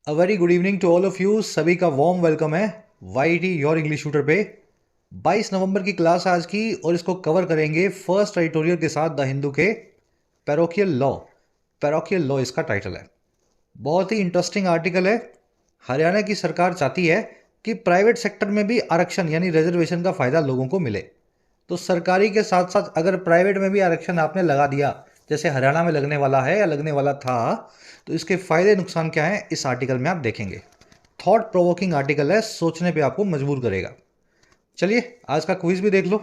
A very good evening to all of you. सभी का warm welcome है Y T your English shooter पे। 22 नवंबर की क्लास आज की और इसको कवर करेंगे फर्स्ट एडिटोरियल के साथ द हिंदू के पैरोकियल लॉ। पैरोकियल लॉ इसका टाइटल है। बहुत ही इंटरेस्टिंग आर्टिकल है। हरियाणा की सरकार चाहती है कि प्राइवेट सेक्टर में भी आरक्षण यानी रिजर्वेशन का फायदा लोगों को मिले। तो सरकारी के साथ साथ अगर प्राइवेट में भी आरक्षण आपने लगा दिया, जैसे हरियाणा में लगने वाला है या लगने वाला था, तो इसके फायदे नुकसान क्या हैं इस आर्टिकल में आप देखेंगे। थॉट प्रोवोकिंग आर्टिकल है, सोचने पे आपको मजबूर करेगा। चलिए आज का क्विज भी देख लो।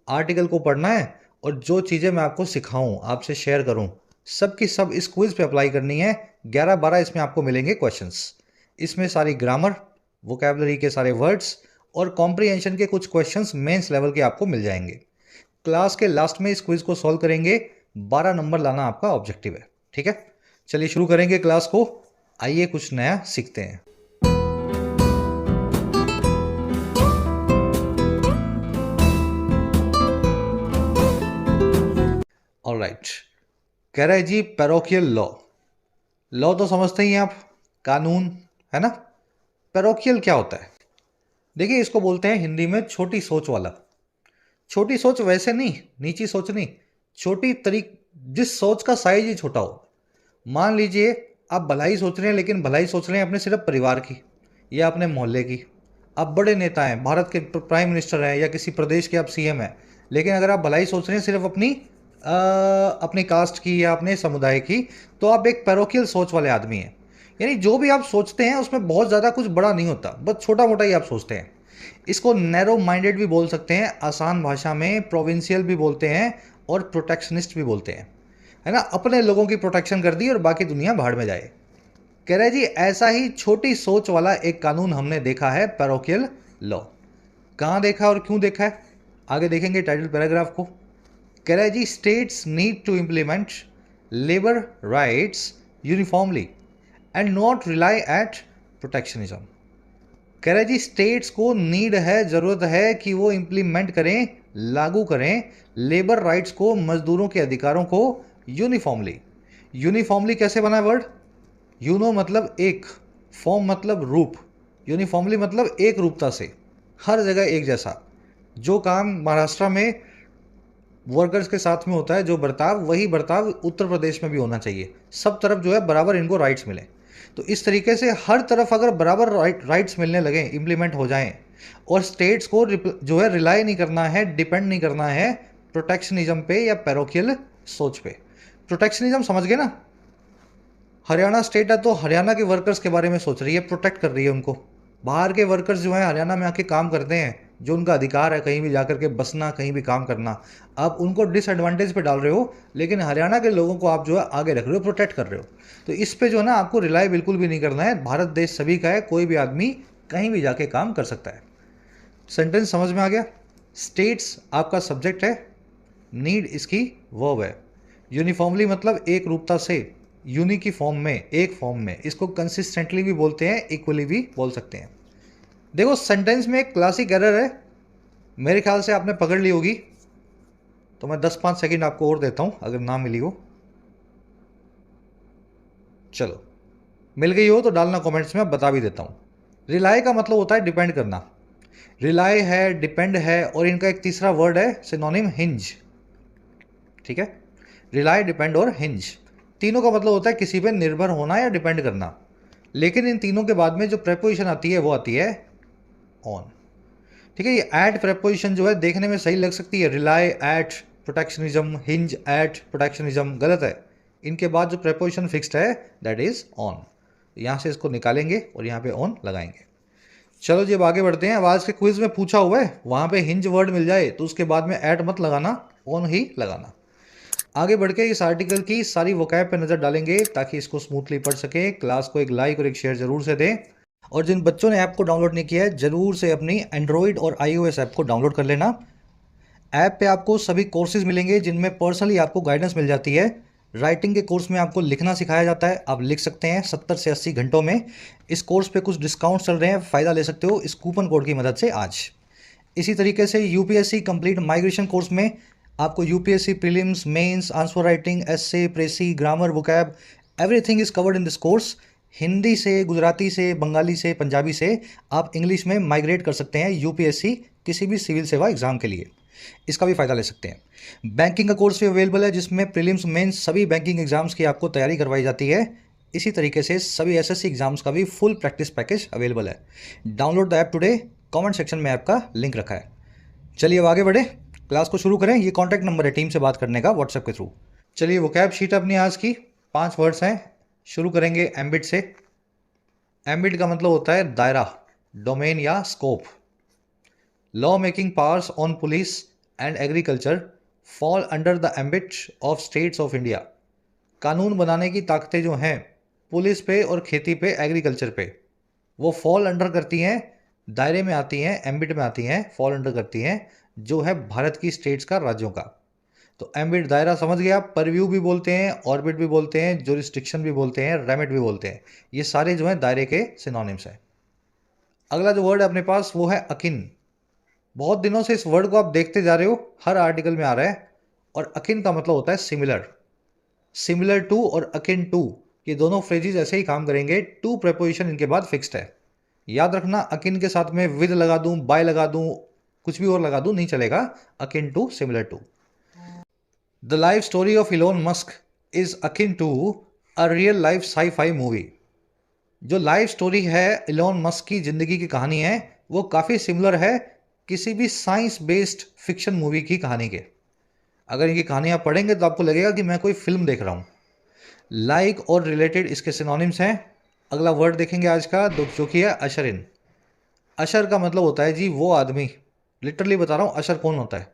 आर्टिकल को पढ़ना है और जो चीज़ें मैं आपको सिखाऊं, आपसे शेयर करूं, सब की सब इस क्विज पे अप्लाई करनी है। 11-12 इसमें आपको मिलेंगे क्वेश्चंस। इसमें सारी ग्रामर, वोकैबलरी के सारे वर्ड्स और कॉम्प्रिहेंशन के कुछ क्वेश्चंस मेंस लेवल के आपको मिल जाएंगे। क्लास के लास्ट में इस क्विज को सॉल्व करेंगे। 12 नंबर लाना आपका ऑब्जेक्टिव है, ठीक है। चलिए शुरू करेंगे क्लास को। आइए कुछ नया सीखते हैं। ऑलराइट, कह रहा है जी पैरोकियल लॉ। लॉ तो समझते ही हैं आप, कानून, है ना। पैरोकियल क्या होता है? देखिए, इसको बोलते हैं हिंदी में छोटी सोच वाला। छोटी सोच वैसे नहीं, नीची सोच नहीं, छोटी जिस सोच का साइज ही छोटा हो। मान लीजिए आप भलाई सोच रहे हैं, लेकिन भलाई सोच रहे हैं अपने सिर्फ परिवार की या अपने मोहल्ले की। आप बड़े नेता हैं, भारत के प्राइम मिनिस्टर हैं या किसी प्रदेश के आप सीएम हैं, लेकिन अगर आप भलाई सोच रहे हैं सिर्फ अपनी कास्ट की या अपने समुदाय की, तो आप एक पैरोकियल सोच वाले आदमी हैं। यानी जो भी आप सोचते हैं उसमें बहुत ज़्यादा कुछ बड़ा नहीं होता, बस छोटा मोटा ही आप सोचते हैं। इसको नैरो माइंडेड भी बोल सकते हैं, आसान भाषा में प्रोविंशियल भी बोलते हैं और प्रोटेक्शनिस्ट भी बोलते हैं, है ना। अपने लोगों की प्रोटेक्शन कर दी और बाकी दुनिया भाड़ में जाए। कह रहे जी ऐसा ही छोटी सोच वाला एक कानून हमने देखा है, पैरोकियल लॉ। कहाँ देखा और क्यों देखा है आगे देखेंगे टाइटल पैराग्राफ को। कह रहा है जी states need to implement labour rights uniformly and not rely at protectionism. कह रहा है जी स्टेट्स को नीड है, ज़रूरत है कि वो इम्प्लीमेंट करें, लागू करें लेबर राइट्स को, मजदूरों के अधिकारों को यूनिफॉर्मली। यूनिफॉर्मली कैसे बना है वर्ड? यूनो मतलब एक, फॉर्म मतलब रूप, यूनिफॉर्मली मतलब एक रूपता से, हर जगह एक जैसा। जो काम महाराष्ट्र में वर्कर्स के साथ में होता है, जो बर्ताव, वही बर्ताव उत्तर प्रदेश में भी होना चाहिए। सब तरफ जो है बराबर इनको राइट्स मिले। तो इस तरीके से हर तरफ अगर बराबर राइट्स मिलने लगे, इम्प्लीमेंट हो जाएं, और स्टेट्स को जो है रिलाई नहीं करना है, डिपेंड नहीं करना है प्रोटेक्शनिज्म पे या पैरोकियल सोच पे। प्रोटेक्शनिज्म समझ गए ना। हरियाणा स्टेट है तो हरियाणा के वर्कर्स के बारे में सोच रही है, प्रोटेक्ट कर रही है उनको। बाहर के वर्कर्स जो हैं हरियाणा में आके काम करते हैं, जो उनका अधिकार है कहीं भी जाकर के बसना, कहीं भी काम करना, आप उनको डिसएडवांटेज पे डाल रहे हो, लेकिन हरियाणा के लोगों को आप जो है आगे रख रहे हो, प्रोटेक्ट कर रहे हो। तो इस पे जो है ना आपको रिलाई बिल्कुल भी नहीं करना है। भारत देश सभी का है, कोई भी आदमी कहीं भी जाके काम कर सकता है। सेंटेंस समझ में आ गया? स्टेट्स आपका सब्जेक्ट है, नीड इसकी वर्ब है, यूनिफॉर्मली मतलब एक रूपता से, यूनि की फॉर्म में, एक फॉर्म में। इसको कंसिस्टेंटली भी बोलते हैं, इक्वली भी बोल सकते हैं। देखो सेंटेंस में एक क्लासिक एरर है, मेरे ख्याल से आपने पकड़ ली होगी, तो मैं 10-5 सेकंड आपको और देता हूं अगर ना मिली हो। चलो मिल गई हो तो डालना कमेंट्स में, बता भी देता हूं। रिलाई का मतलब होता है डिपेंड करना। रिलाई है, डिपेंड है, और इनका एक तीसरा वर्ड है सिनोनिम, हिंज। ठीक है, रिलाई, डिपेंड और हिंज, तीनों का मतलब होता है किसी पे निर्भर होना या डिपेंड करना। लेकिन इन तीनों के बाद में जो प्रेपोजिशन आती है वो आती है ऑन। ठीक है, ये एट प्रेपोजिशन जो है देखने में सही लग सकती है, rely at protectionism, hinge at protectionism, गलत है। इनके बाद जो प्रेपोजिशन फिक्स्ड है दैट इज ऑन। यहाँ से इसको निकालेंगे और यहाँ पे ऑन लगाएंगे। चलो जी अब आगे बढ़ते हैं। अब आज के क्विज में पूछा हुआ है, वहाँ पे हिंज वर्ड मिल जाए तो उसके बाद में एट मत लगाना, ऑन ही लगाना। आगे बढ़ के इस आर्टिकल की सारी वोकैब पे नज़र डालेंगे ताकि इसको स्मूथली पढ़ सके। क्लास को एक लाइक और एक शेयर जरूर से दें, और जिन बच्चों ने ऐप को डाउनलोड नहीं किया है जरूर से अपनी एंड्रॉयड और iOS ऐप को डाउनलोड कर लेना। ऐप पे आपको सभी कोर्सेज मिलेंगे जिनमें पर्सनली आपको गाइडेंस मिल जाती है। राइटिंग के कोर्स में आपको लिखना सिखाया जाता है, आप लिख सकते हैं 70 से 80 घंटों में। इस कोर्स पे कुछ डिस्काउंट चल रहे हैं, फ़ायदा ले सकते हो इस कूपन कोड की मदद से आज। इसी तरीके से यूपीएससी कंप्लीट माइग्रेशन कोर्स में आपको UPSC prelims, mains, answer writing, essay, precis, grammar, vocab, everything is covered in this course. Hindi से, गुजराती से, बंगाली से, पंजाबी से आप इंग्लिश में माइग्रेट कर सकते हैं यूपीएससी किसी भी सिविल सेवा एग्जाम के लिए। इसका भी फ़ायदा ले सकते हैं। बैंकिंग का कोर्स भी अवेलेबल है जिसमें प्रीलिम्स मेंस सभी बैंकिंग एग्जाम्स की आपको तैयारी करवाई जाती है। इसी तरीके से सभी एसएससी एग्जाम्स का भी फुल प्रैक्टिस पैकेज अवेलेबल है। Download the app today, comment section में ऐप का लिंक रखा है। चलिए अब आगे बढ़े, क्लास को शुरू करें। ये कॉन्टैक्ट नंबर है टीम से बात करने का व्हाट्सएप के थ्रू। चलिए वोकैब शीट अपनी आज की 5 वर्ड्स हैं। शुरू करेंगे एम्बिट से। एम्बिट का मतलब होता है दायरा, डोमेन या scope. Law making powers on police and agriculture fall under the ambit of states of India. कानून बनाने की ताकतें जो हैं पुलिस पे और खेती पे, एग्रीकल्चर पे, वो फॉल अंडर करती हैं, दायरे में आती हैं, एम्बिट में आती हैं, फॉल अंडर करती हैं जो है भारत की स्टेट्स का, राज्यों का। तो एम्बिट दायरा समझ गया। परव्यू भी बोलते हैं, ऑर्बिट भी बोलते हैं, जोरिस्डिक्शन भी बोलते हैं, रेमिट भी बोलते हैं। ये सारे जो हैं दायरे के सिनोनिम्स हैं। अगला जो वर्ड है अपने पास वो है अकिन। बहुत दिनों से इस वर्ड को आप देखते जा रहे हो, हर आर्टिकल में आ रहा है। और अकिन का मतलब होता है सिमिलर, सिमिलर टू और अकिन टू, ये दोनों फ्रेजेज ऐसे ही काम करेंगे। टू प्रेपोजिशन इनके बाद फिक्स्ड है। याद रखना, अकिन के साथ में विद लगा दूं, बाय लगा दूं, कुछ भी और लगा दूं नहीं चलेगा। Akin to, similar to. The life story of Elon Musk is akin to a real life sci-fi movie. जो लाइफ स्टोरी है इलोन मस्क की, जिंदगी की कहानी है, वो काफ़ी सिमिलर है किसी भी साइंस बेस्ड फिक्शन मूवी की कहानी के। अगर इनकी कहानियाँ पढ़ेंगे तो आपको लगेगा कि मैं कोई फिल्म देख रहा हूँ। लाइक और रिलेटेड इसके सिनोनिम्स हैं। अगला वर्ड देखेंगे आज का, जो कि है अशर इन। अशर का मतलब होता है जी वो आदमी, लिटरली बता रहा हूँ, अशर कौन होता है?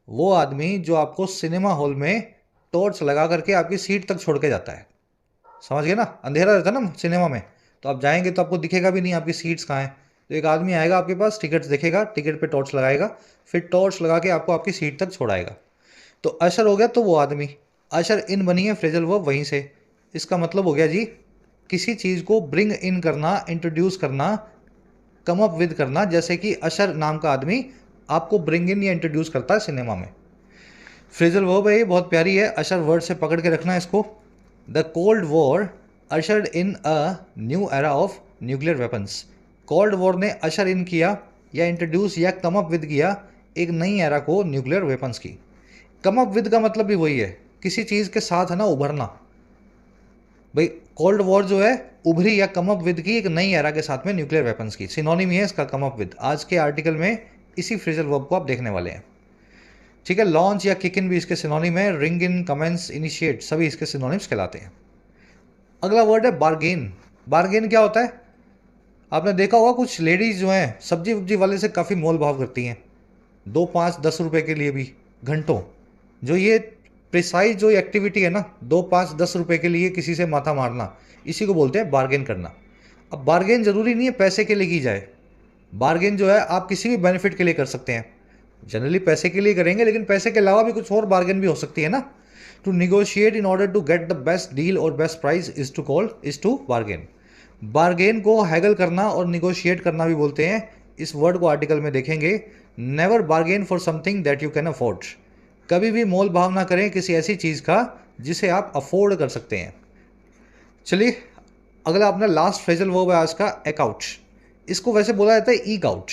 वो आदमी जो आपको सिनेमा हॉल में टॉर्च लगा करके आपकी सीट तक छोड़ के जाता है। समझ गए ना? अंधेरा रहता है ना सिनेमा में, तो आप जाएंगे तो आपको दिखेगा भी नहीं आपकी सीट्स कहाँ हैं। तो एक आदमी आएगा आपके पास, टिकट देखेगा, टिकट पे टॉर्च लगाएगा, फिर टॉर्च लगा के आपको आपकी सीट तक छोड़ाएगा। तो अशर हो गया तो वो आदमी। अशर इन बनी है फ्रेजल वर्ब वहीं से। इसका मतलब हो गया जी किसी चीज़ को ब्रिंग इन करना, इंट्रोड्यूस करना, कम अप विद करना। जैसे कि अशर नाम का आदमी आपको ब्रिंग इन या इंट्रोड्यूस करता है सिनेमा में। फ्रेजल वर्ब है ये, बहुत प्यारी है। अशर वर्ड से पकड़ के रखना है इसको। The cold war ushered in a new era of nuclear weapons. Cold war ने अशर इन किया या इंट्रोड्यूस या कम अप विद किया एक नई एरा को, न्यूक्लियर वेपन्स की। कम अप विद का मतलब भी वही है, किसी चीज़ के साथ है ना, उभरना। भाई कोल्ड वॉर जो है उभरी या कम अप विद की एक नई एरा के साथ में, न्यूक्लियर वेपन्स की। सिनोनिम ही है इसका कम अप विद। आज के आर्टिकल में इसी फ्रेजल वर्ब को आप देखने वाले हैं। ठीक है, लॉन्च या किक इन भी इसके सिनोनिम है। रिंग इन, कमेंस, इनिशिएट, सभी इसके सिनोनिम्स कहलाते हैं। अगला वर्ड है बार्गेन। बार्गेन क्या होता है? आपने देखा होगा कुछ लेडीज जो हैं सब्जी वब्जी वाले से काफ़ी मोल भाव करती हैं, 2, 5, 10 रुपए के लिए भी घंटों। जो ये प्रिसाइज जो एक्टिविटी है ना, 2, 5, 10 रुपए के लिए किसी से माथा मारना, इसी को बोलते हैं बार्गेन करना। अब बार्गेन जरूरी नहीं है पैसे के लिए की जाए। बार्गेन जो है आप किसी भी बेनिफिट के लिए कर सकते हैं। जनरली पैसे के लिए करेंगे, लेकिन पैसे के अलावा भी कुछ और बार्गेन भी हो सकती है ना। To negotiate in order to get the best deal और best price is to bargain. Bargain को हैगल करना और निगोशिएट करना भी बोलते हैं। इस वर्ड को आर्टिकल में देखेंगे। Never bargain for something that you can afford. कभी भी मोल भाव ना करें किसी ऐसी चीज़ का जिसे आप अफोर्ड कर सकते हैं। चलिए अगला अपना लास्ट फ्रेजल वर्ब है आज का, एक आउट। इसको वैसे बोला जाता है ईक आउट।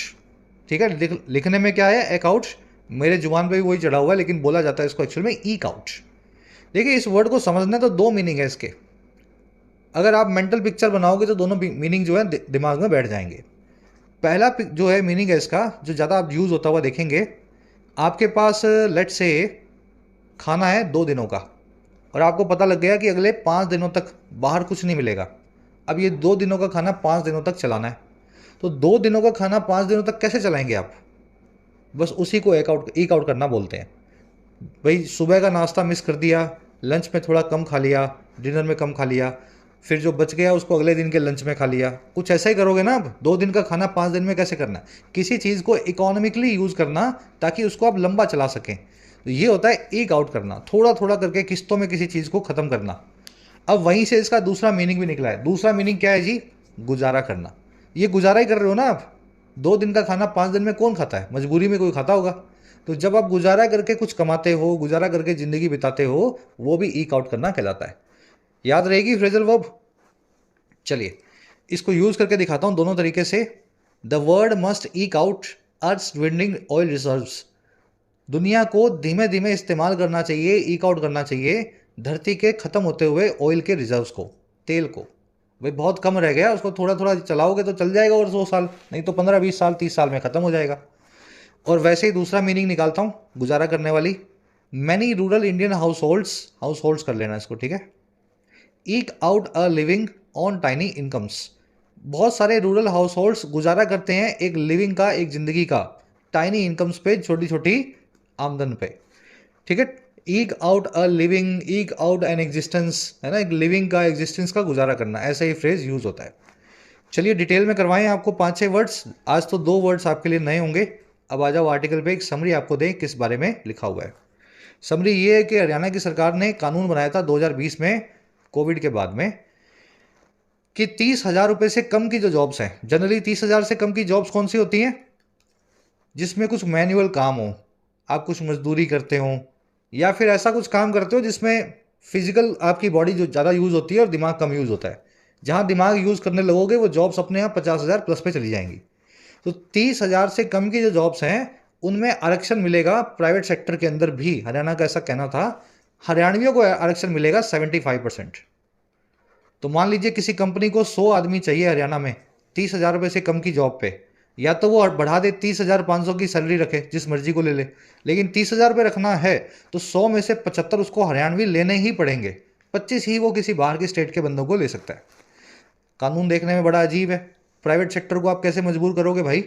ठीक है, लिखने में क्या है, एक आउट। मेरे जुबान पे भी वही चढ़ा हुआ है, लेकिन बोला जाता है इसको एक्चुअल में ईक आउट। देखिए इस वर्ड को समझना तो 2 मीनिंग है इसके। अगर आप मेंटल पिक्चर बनाओगे तो दोनों मीनिंग जो है दिमाग में बैठ जाएंगे। पहला जो है मीनिंग है इसका, जो ज़्यादा आप यूज़ होता हुआ देखेंगे, आपके पास लेट से खाना है 2 दिनों का, और आपको पता लग गया कि अगले 5 दिनों तक बाहर कुछ नहीं मिलेगा। अब ये 2 दिनों का खाना 5 दिनों तक चलाना है। तो 2 दिनों का खाना 5 दिनों तक कैसे चलाएंगे आप? बस उसी को ईक आउट करना बोलते हैं। भाई सुबह का नाश्ता मिस कर दिया, लंच में थोड़ा कम खा लिया, डिनर में कम खा लिया, फिर जो बच गया उसको अगले दिन के लंच में खा लिया। कुछ ऐसा ही करोगे ना आप। 2 दिन का खाना 5 दिन में कैसे करना है? किसी चीज़ को इकोनॉमिकली यूज़ करना ताकि उसको आप लंबा चला सकें। तो ये होता है ईक आउट करना, थोड़ा थोड़ा करके किस्तों में किसी चीज़ को ख़त्म करना। अब वहीं से इसका दूसरा मीनिंग भी निकला है। दूसरा मीनिंग क्या है जी? गुजारा करना। ये गुजारा ही कर रहे हो ना आप। 2 दिन का खाना 5 दिन में कौन खाता है? मजबूरी में कोई खाता होगा। तो जब आप गुजारा करके कुछ कमाते हो, गुजारा करके ज़िंदगी बिताते हो, वो भी ईक आउट करना कहलाता है। याद रहेगी फ्रेजल वर्ब। चलिए इसको यूज करके दिखाता हूं दोनों तरीके से। The world must ईक out earth dwindling oil reserves. दुनिया को धीमे धीमे इस्तेमाल करना चाहिए, ईक आउट करना चाहिए धरती के खत्म होते हुए ऑयल के रिजर्व्स को, तेल को। भाई बहुत कम रह गया, उसको थोड़ा थोड़ा चलाओगे तो चल जाएगा और 100 साल, नहीं तो 15-20 साल 30 साल में खत्म हो जाएगा। और वैसे ही दूसरा मीनिंग निकालता हूँ गुजारा करने वाली। Many rural Indian households कर लेना इसको, ठीक है। Eke out a living on tiny incomes. बहुत सारे रूरल हाउस होल्ड्स गुजारा करते हैं एक लिविंग का, एक जिंदगी का, टाइनी इनकम्स पे, छोटी छोटी आमदन पे, ठीक है। Eke out a living, eke out an existence, है ना, एक लिविंग का, एग्जिस्टेंस का गुजारा करना, ऐसा ही फ्रेज यूज होता है। चलिए डिटेल में करवाएं आपको 5-6 वर्ड्स। आज तो 2 वर्ड्स आपके लिए नए होंगे। अब आ जाओ आर्टिकल पे, एक समरी आपको दें किस बारे में लिखा हुआ है। समरी ये है कि हरियाणा की सरकार ने कानून बनाया था 2020 में, कोविड के बाद में, कि 30,000 रुपये से कम की जो जॉब्स हैं, जनरली 30,000 से कम की जॉब्स कौन सी होती हैं, जिसमें कुछ मैनुअल काम हो, आप कुछ मजदूरी करते हो या फिर ऐसा कुछ काम करते हो जिसमें फिजिकल आपकी बॉडी जो ज़्यादा यूज़ होती है और दिमाग कम यूज़ होता है। जहाँ दिमाग यूज़ करने लगोगे वो जॉब्स अपने आप 50,000 प्लस पे चली जाएंगी। तो 30,000 से कम की जो जॉब्स हैं उनमें आरक्षण मिलेगा प्राइवेट सेक्टर के अंदर भी। हरियाणा का ऐसा कहना था, हरियाणवियों को आरक्षण मिलेगा 75%। तो मान लीजिए किसी कंपनी को 100 आदमी चाहिए हरियाणा में 30,000 रुपये से कम की जॉब पे, या तो वो बढ़ा दे 30,500 की सैलरी रखे, जिस मर्जी को ले ले, लेकिन 30,000 रुपये रखना है तो 100 में से 75 उसको हरियाणवी लेने ही पड़ेंगे, 25 ही वो किसी बाहर के स्टेट के बंदों को ले सकता है। कानून देखने में बड़ा अजीब है। प्राइवेट सेक्टर को आप कैसे मजबूर करोगे भाई?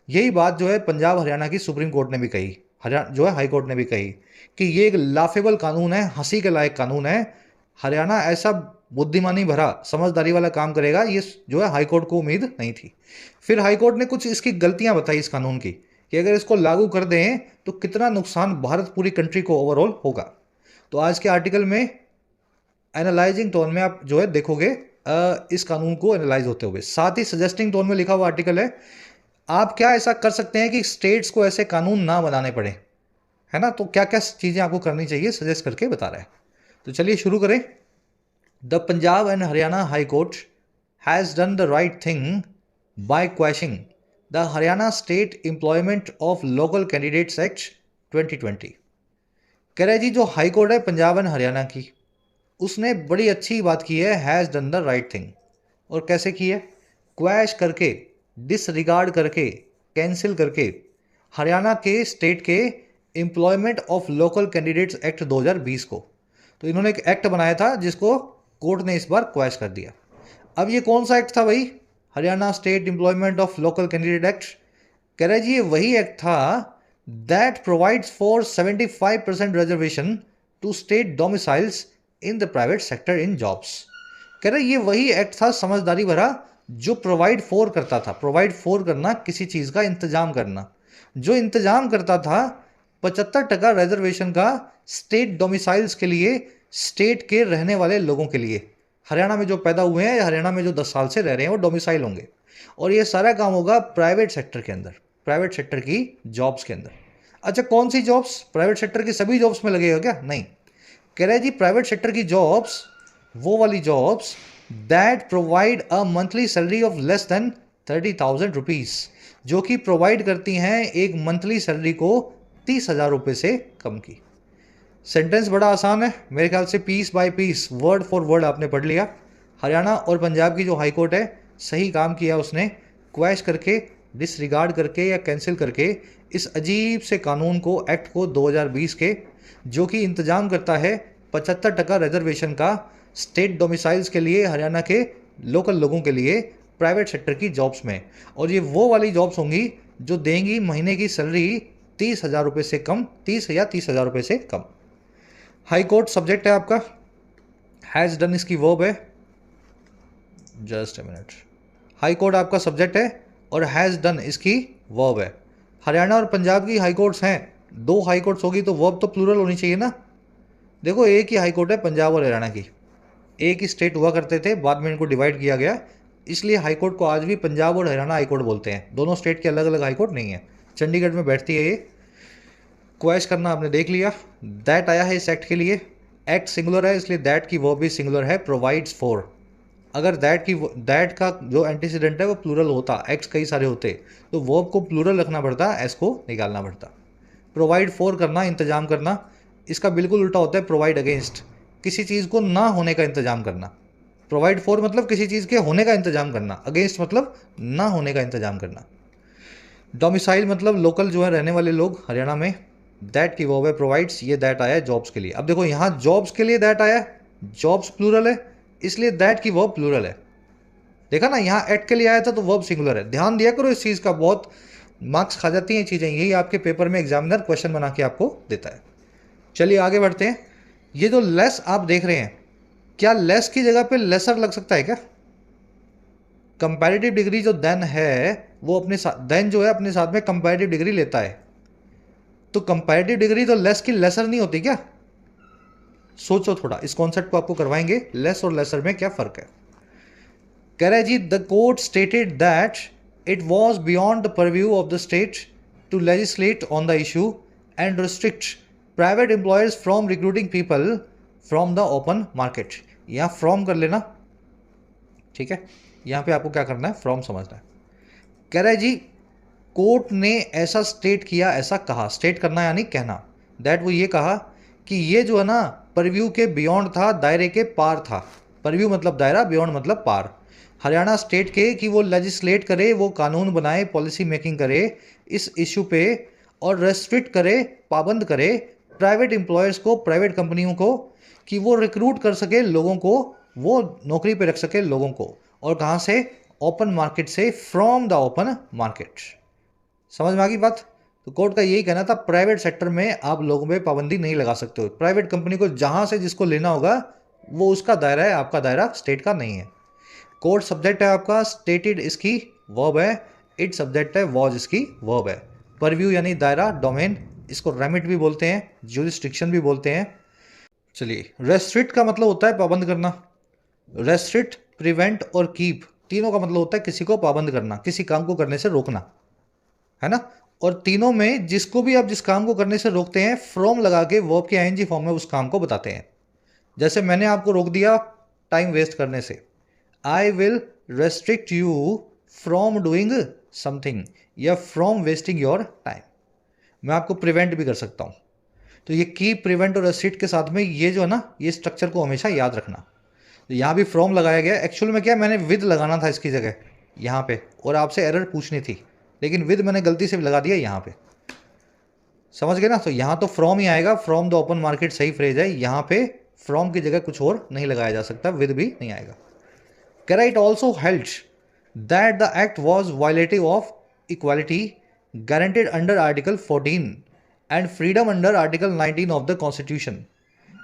यही बात जो है पंजाब हरियाणा की सुप्रीम कोर्ट ने भी कही, हरियाणा जो है हाई कोर्ट ने भी कही कि ये एक लाफेबल कानून है, हंसी के लायक कानून है। हरियाणा ऐसा बुद्धिमानी भरा समझदारी वाला काम करेगा, ये जो है हाई कोर्ट को उम्मीद नहीं थी। फिर हाई कोर्ट ने कुछ इसकी गलतियां बताई इस कानून की, कि अगर इसको लागू कर दें तो कितना नुकसान भारत पूरी कंट्री को ओवरऑल होगा। तो आज के आर्टिकल में एनालाइजिंग टोन में आप जो है देखोगे इस कानून को एनालाइज होते हुए, साथ ही सजेस्टिंग टोन में लिखा हुआ आर्टिकल है, आप क्या ऐसा कर सकते हैं कि स्टेट्स को ऐसे कानून ना बनाने पड़े, है ना। तो क्या क्या चीज़ें आपको करनी चाहिए सजेस्ट करके बता रहा है। तो चलिए शुरू करें। The Punjab and Haryana high court has done the right thing by quashing the Haryana state employment of local candidates act 2020। कह रहे जी जो हाई कोर्ट है पंजाब एंड हरियाणा की, उसने बड़ी अच्छी बात की है, has done the right thing. और कैसे की है? क्वैश करके, डिसरिगार्ड करके, कैंसिल करके हरियाणा के स्टेट के employment of local candidates act 2020 को। तो इन्होंने एक एक्ट बनाया था जिसको कोर्ट ने इस बार क्वैश कर दिया। अब ये कौन सा एक्ट था भाई? Haryana state employment of local candidate act. कह रहे जी ये वही एक्ट था that provides for 75% reservation to state domiciles in the private sector in jobs. कह रहे ये वही एक्ट था समझदारी भरा जो प्रोवाइड फॉर करता था, प्रोवाइड फॉर करना, किसी चीज़ का इंतजाम करना, जो इंतजाम करता था 75% रिजर्वेशन का स्टेट डोमिसाइल्स के लिए, स्टेट के रहने वाले लोगों के लिए। हरियाणा में जो पैदा हुए हैं या हरियाणा में जो 10 साल से रह रहे हैं वो डोमिसाइल होंगे। और ये सारा काम होगा प्राइवेट सेक्टर के अंदर, प्राइवेट सेक्टर की जॉब्स के अंदर। अच्छा कौन सी जॉब्स? प्राइवेट सेक्टर की सभी जॉब्स में लगेगा क्या? नहीं। कह रहे जी प्राइवेट सेक्टर की जॉब्स वो वाली jobs that provide a monthly salary of less than 30,000 rupees, जो कि प्रोवाइड करती हैं एक मंथली सैलरी को 30,000 रुपये से कम की। सेंटेंस बड़ा आसान है, मेरे ख्याल से piece by piece, word for word आपने पढ़ लिया। हरियाणा और पंजाब की जो हाई कोर्ट है सही काम किया उसने, क्वैश करके, डिसरिगार्ड करके या कैंसिल करके इस अजीब से कानून को, एक्ट को 2020 के, जो कि इंतजाम करता है 75% रिजर्वेशन का स्टेट डोमिसाइल्स के लिए, हरियाणा के लोकल लोगों के लिए प्राइवेट सेक्टर की जॉब्स में। और ये वो वाली जॉब्स होंगी जो देंगी महीने की सैलरी 30,000 रुपये से कम, 30 या 30,000 रुपये से कम। हाई कोर्ट सब्जेक्ट है आपका, हैज़ डन इसकी वर्ब है, just a minute. High court आपका सब्जेक्ट है और हैज़ डन इसकी वर्ब है। हरियाणा और पंजाब की हाई कोर्ट्स हैं, 2 हाई कोर्ट्स होगी तो वर्ब तो प्लूरल होनी चाहिए ना। देखो एक ही हाई कोर्ट है पंजाब और हरियाणा की, एक ही स्टेट हुआ करते थे, बाद में इनको डिवाइड किया गया, इसलिए हाई कोर्ट को आज भी पंजाब और हरियाणा हाई कोर्ट बोलते हैं। दोनों स्टेट के अलग अलग हाई कोर्ट नहीं है, चंडीगढ़ में बैठती है ये। क्वैश करना आपने देख लिया। दैट आया है इस एक्ट के लिए, एक्ट सिंगुलर है इसलिए दैट की वर्ब भी सिंगुलर है, प्रोवाइड्स फॉर। अगर दैट का जो एंटीसीडेंट है वो प्लूरल होता, एक्ट्स कई सारे होते, तो वर्ब को प्लूरल रखना पड़ता, एस को निकालना पड़ता। प्रोवाइड फॉर करना, इंतजाम करना, इसका बिल्कुल उल्टा होता है प्रोवाइड अगेंस्ट, किसी चीज़ को ना होने का इंतजाम करना। प्रोवाइड फॉर मतलब किसी चीज़ के होने का इंतजाम करना, अगेंस्ट मतलब ना होने का इंतजाम करना। डोमिसाइल मतलब लोकल जो है रहने वाले लोग हरियाणा में। दैट की वर्ब है प्रोवाइड्स, ये दैट आया है जॉब्स के लिए। अब देखो यहाँ जॉब्स के लिए दैट आया है, जॉब्स प्लूरल है, इसलिए दैट की वर्ब प्लूरल है। देखा ना, यहाँ एट के लिए आया था तो वर्ब सिंगुलर है। ध्यान दिया करो इस चीज़ का, बहुत मार्क्स खा जाती हैं ये चीज़ें, यही आपके पेपर में एग्जामिनर क्वेश्चन बना के आपको देता है। चलिए आगे बढ़ते हैं। ये जो लेस आप देख रहे हैं, क्या लेस की जगह पे लेसर लग सकता है क्या? कंपैरेटिव डिग्री जो देन है वो अपने साथ, देन जो है अपने साथ में कंपैरेटिव डिग्री लेता है, तो कंपैरेटिव डिग्री तो लेस की लेसर नहीं होती क्या? सोचो थोड़ा, इस कॉन्सेप्ट को आपको करवाएंगे, लेस और लेसर में क्या फर्क है। कह रहे जी the court stated that it was beyond the purview of the state to legislate on the issue and restrict private employers from recruiting people from the open market. यहाँ फ्रॉम कर लेना, ठीक है, यहाँ पे आपको क्या करना है, फ्रॉम समझना है। कह रहे जी कोर्ट ने ऐसा स्टेट किया, ऐसा कहा, स्टेट करना यानी कहना, दैट वो ये कहा कि ये जो है ना परव्यू के बियॉन्ड था, दायरे के पार था। परव्यू मतलब दायरा, बियॉन्ड मतलब पार। हरियाणा स्टेट के कि वो लेजिस्लेट करे, वो कानून बनाए, पॉलिसी मेकिंग करे इस इशू पे, और रेस्ट्रिक्ट करे, पाबंद करे प्राइवेट एम्प्लॉयर्स को, प्राइवेट कंपनियों को, कि वो रिक्रूट कर सके लोगों को, वो नौकरी पे रख सके लोगों को। और कहाँ से? ओपन मार्केट से, फ्रॉम द ओपन मार्केट। समझ में आ गई बात? तो कोर्ट का यही कहना था, प्राइवेट सेक्टर में आप लोगों पे पाबंदी नहीं लगा सकते हो। प्राइवेट कंपनी को जहां से जिसको लेना होगा वो उसका दायरा है, आपका दायरा स्टेट का नहीं है। कोर्ट सब्जेक्ट है आपका, स्टेटेड इसकी वर्ब है, इट सब्जेक्ट है, वॉज इसकी वर्ब है। परव्यू यानी दायरा, डोमेन, इसको रेमिट भी बोलते हैं, ज्यूरिस्डिक्शन भी बोलते हैं। चलिए, रेस्ट्रिक्ट का मतलब होता है पाबंद करना। रेस्ट्रिक्ट, प्रिवेंट और कीप, तीनों का मतलब होता है किसी को पाबंद करना, किसी काम को करने से रोकना, है ना। और तीनों में जिसको भी आप जिस काम को करने से रोकते हैं, फ्रॉम लगा के वर्ब के आईएनजी फॉर्म में उस काम को बताते हैं। जैसे मैंने आपको रोक दिया टाइम वेस्ट करने से, I will restrict you from doing something, या फ्रॉम वेस्टिंग योर टाइम। मैं आपको प्रिवेंट भी कर सकता हूँ। तो ये की, प्रिवेंट और रेस्ट्रिक्ट के साथ में ये जो है ना, ये स्ट्रक्चर को हमेशा याद रखना। तो यहाँ भी फ्रॉम लगाया गया, एक्चुअल में क्या, मैंने विद लगाना था इसकी जगह यहाँ पे, और आपसे एरर पूछनी थी, लेकिन विद मैंने गलती से लगा दिया यहाँ पे। समझ गए ना? तो यहाँ तो फ्रॉम ही आएगा, फ्रॉम द ओपन मार्केट सही फ्रेज है, यहाँ पे फ्रॉम की जगह कुछ और नहीं लगाया जा सकता, विद भी नहीं आएगा। कह रहा it also held that the act was violative of equality guaranteed under article 14 and freedom under article 19 of the constitution.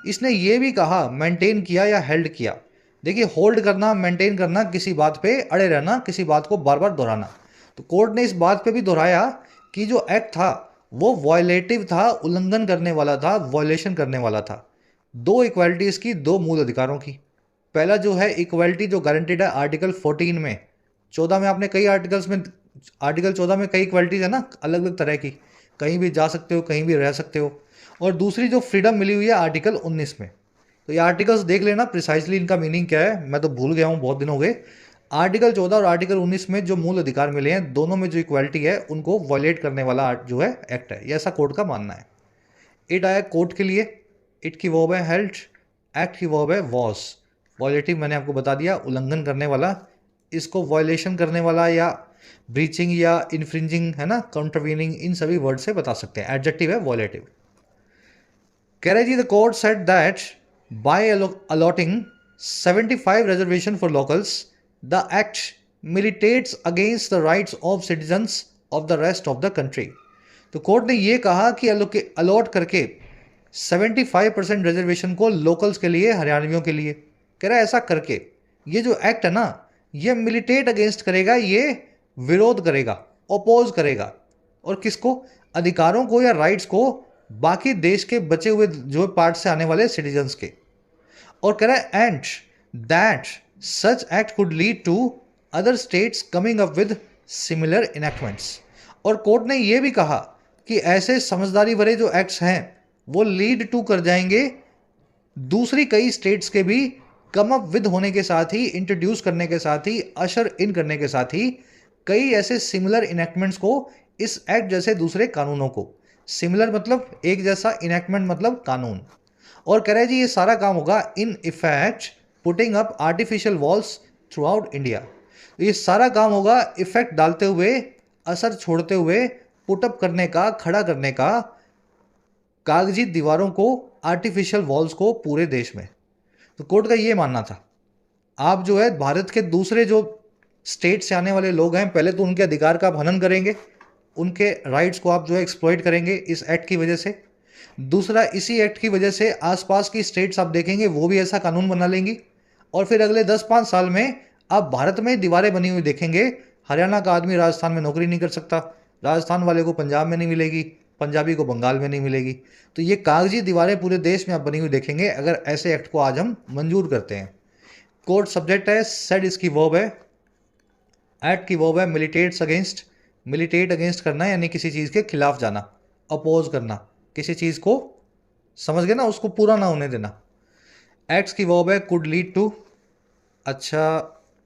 इसने ये भी कहा, मेंटेन किया या हेल्ड किया। देखिए, होल्ड करना, मेंटेन करना, किसी बात पे अड़े रहना, किसी बात को बार बार दोहराना। तो कोर्ट ने इस बात पे भी दोहराया कि जो एक्ट था वो वॉयलेटिव था, उल्लंघन करने वाला था, वॉयलेशन करने वाला था दो इक्वालिटीज की, दो मूल अधिकारों की। पहला जो है इक्वालिटी, जो गारंटेड है आर्टिकल 14 में। 14 में आपने कई आर्टिकल्स में, आर्टिकल 14 में कई इक्वालिटीज है ना, अलग अलग तरह की, कहीं भी जा सकते हो, कहीं भी रह सकते हो। और दूसरी जो फ्रीडम मिली हुई है आर्टिकल 19 में। तो ये आर्टिकल्स देख लेना प्रिसाइजली, इनका मीनिंग क्या है, मैं तो भूल गया हूँ, बहुत दिन हो गए। आर्टिकल 14 और आर्टिकल 19 में जो मूल अधिकार मिले हैं, दोनों में जो इक्वालिटी है उनको वॉयलेट करने वाला जो है एक्ट है, ये ऐसा कोर्ट का मानना है। इट आया कोर्ट के लिए, इट की वर्ब है हेल्ड, एक्ट की वर्ब है वॉज। वॉयलेटिव मैंने आपको बता दिया, उल्लंघन करने वाला, इसको वॉयलेशन करने वाला या ब्रीचिंग या इन्फ्रिंजिंग, है ना, काउंटरवीनिंग, इन सभी वर्ड से बता सकते हैं। एडजेक्टिव है वॉयलेटिव। कह रहे जी the court said that by allotting 75 reservation for locals the act militates against the rights of citizens of the rest of the country. तो कोर्ट ने यह कहा कि अलॉट करके 75% रिजर्वेशन को लोकल्स के लिए, हरियाणवियों के लिए, कह रहा है ऐसा करके ये जो एक्ट है ना, ये मिलिटेट अगेंस्ट करेगा, ये विरोध करेगा, ओपोज करेगा। और किसको? अधिकारों को या राइट्स को बाकी देश के बचे हुए जो पार्ट से आने वाले सिटीजन्स के। और कह रहा है and that such act could lead to other states coming up with similar enactments. और कोर्ट ने यह भी कहा कि ऐसे समझदारी भरे जो एक्ट्स हैं वो लीड टू कर जाएंगे दूसरी कई स्टेट्स के भी कम अप विद होने के साथ ही, इंट्रोड्यूस करने के साथ ही, अशर इन करने के साथ ही कई ऐसे सिमिलर इनेक्टमेंट्स को, इस एक्ट जैसे दूसरे कानूनों को, सिमिलर मतलब एक जैसा, इनेक्टमेंट मतलब कानून। और कह रहे जी ये सारा काम होगा in effect putting up artificial walls through out India. ये सारा काम होगा इफेक्ट डालते हुए, असर छोड़ते हुए, पुटअप करने का, खड़ा करने का कागजी दीवारों को, आर्टिफिशियल वॉल्स को पूरे देश में। तो कोर्ट का ये मानना था, आप जो है भारत के दूसरे जो स्टेट से आने वाले लोग हैं, पहले तो उनके अधिकार का आप हनन करेंगे, उनके राइट्स को आप जो है एक्सप्लॉइट करेंगे इस एक्ट की वजह से। दूसरा, इसी एक्ट की वजह से आसपास की स्टेट्स आप देखेंगे वो भी ऐसा कानून बना लेंगी, और फिर अगले 10-5 साल में आप भारत में दीवारें बनी हुई देखेंगे। हरियाणा का आदमी राजस्थान में नौकरी नहीं कर सकता, राजस्थान वाले को पंजाब में नहीं मिलेगी, पंजाबी को बंगाल में नहीं मिलेगी। तो ये कागजी दीवारें पूरे देश में आप बनी हुई देखेंगे अगर ऐसे एक्ट को आज हम मंजूर करते हैं। कोर्ट सब्जेक्ट है, सेड इसकी वर्ब है, एक्ट की वर्ब है मिलिटेट्स अगेंस्ट। मिलिटेट अगेंस्ट करना यानी किसी चीज़ के खिलाफ जाना, अपोज करना, किसी चीज़ को, समझ गए ना, उसको पूरा ना होने देना। एक्ट्स की वर्ब है कुड लीड टू। अच्छा,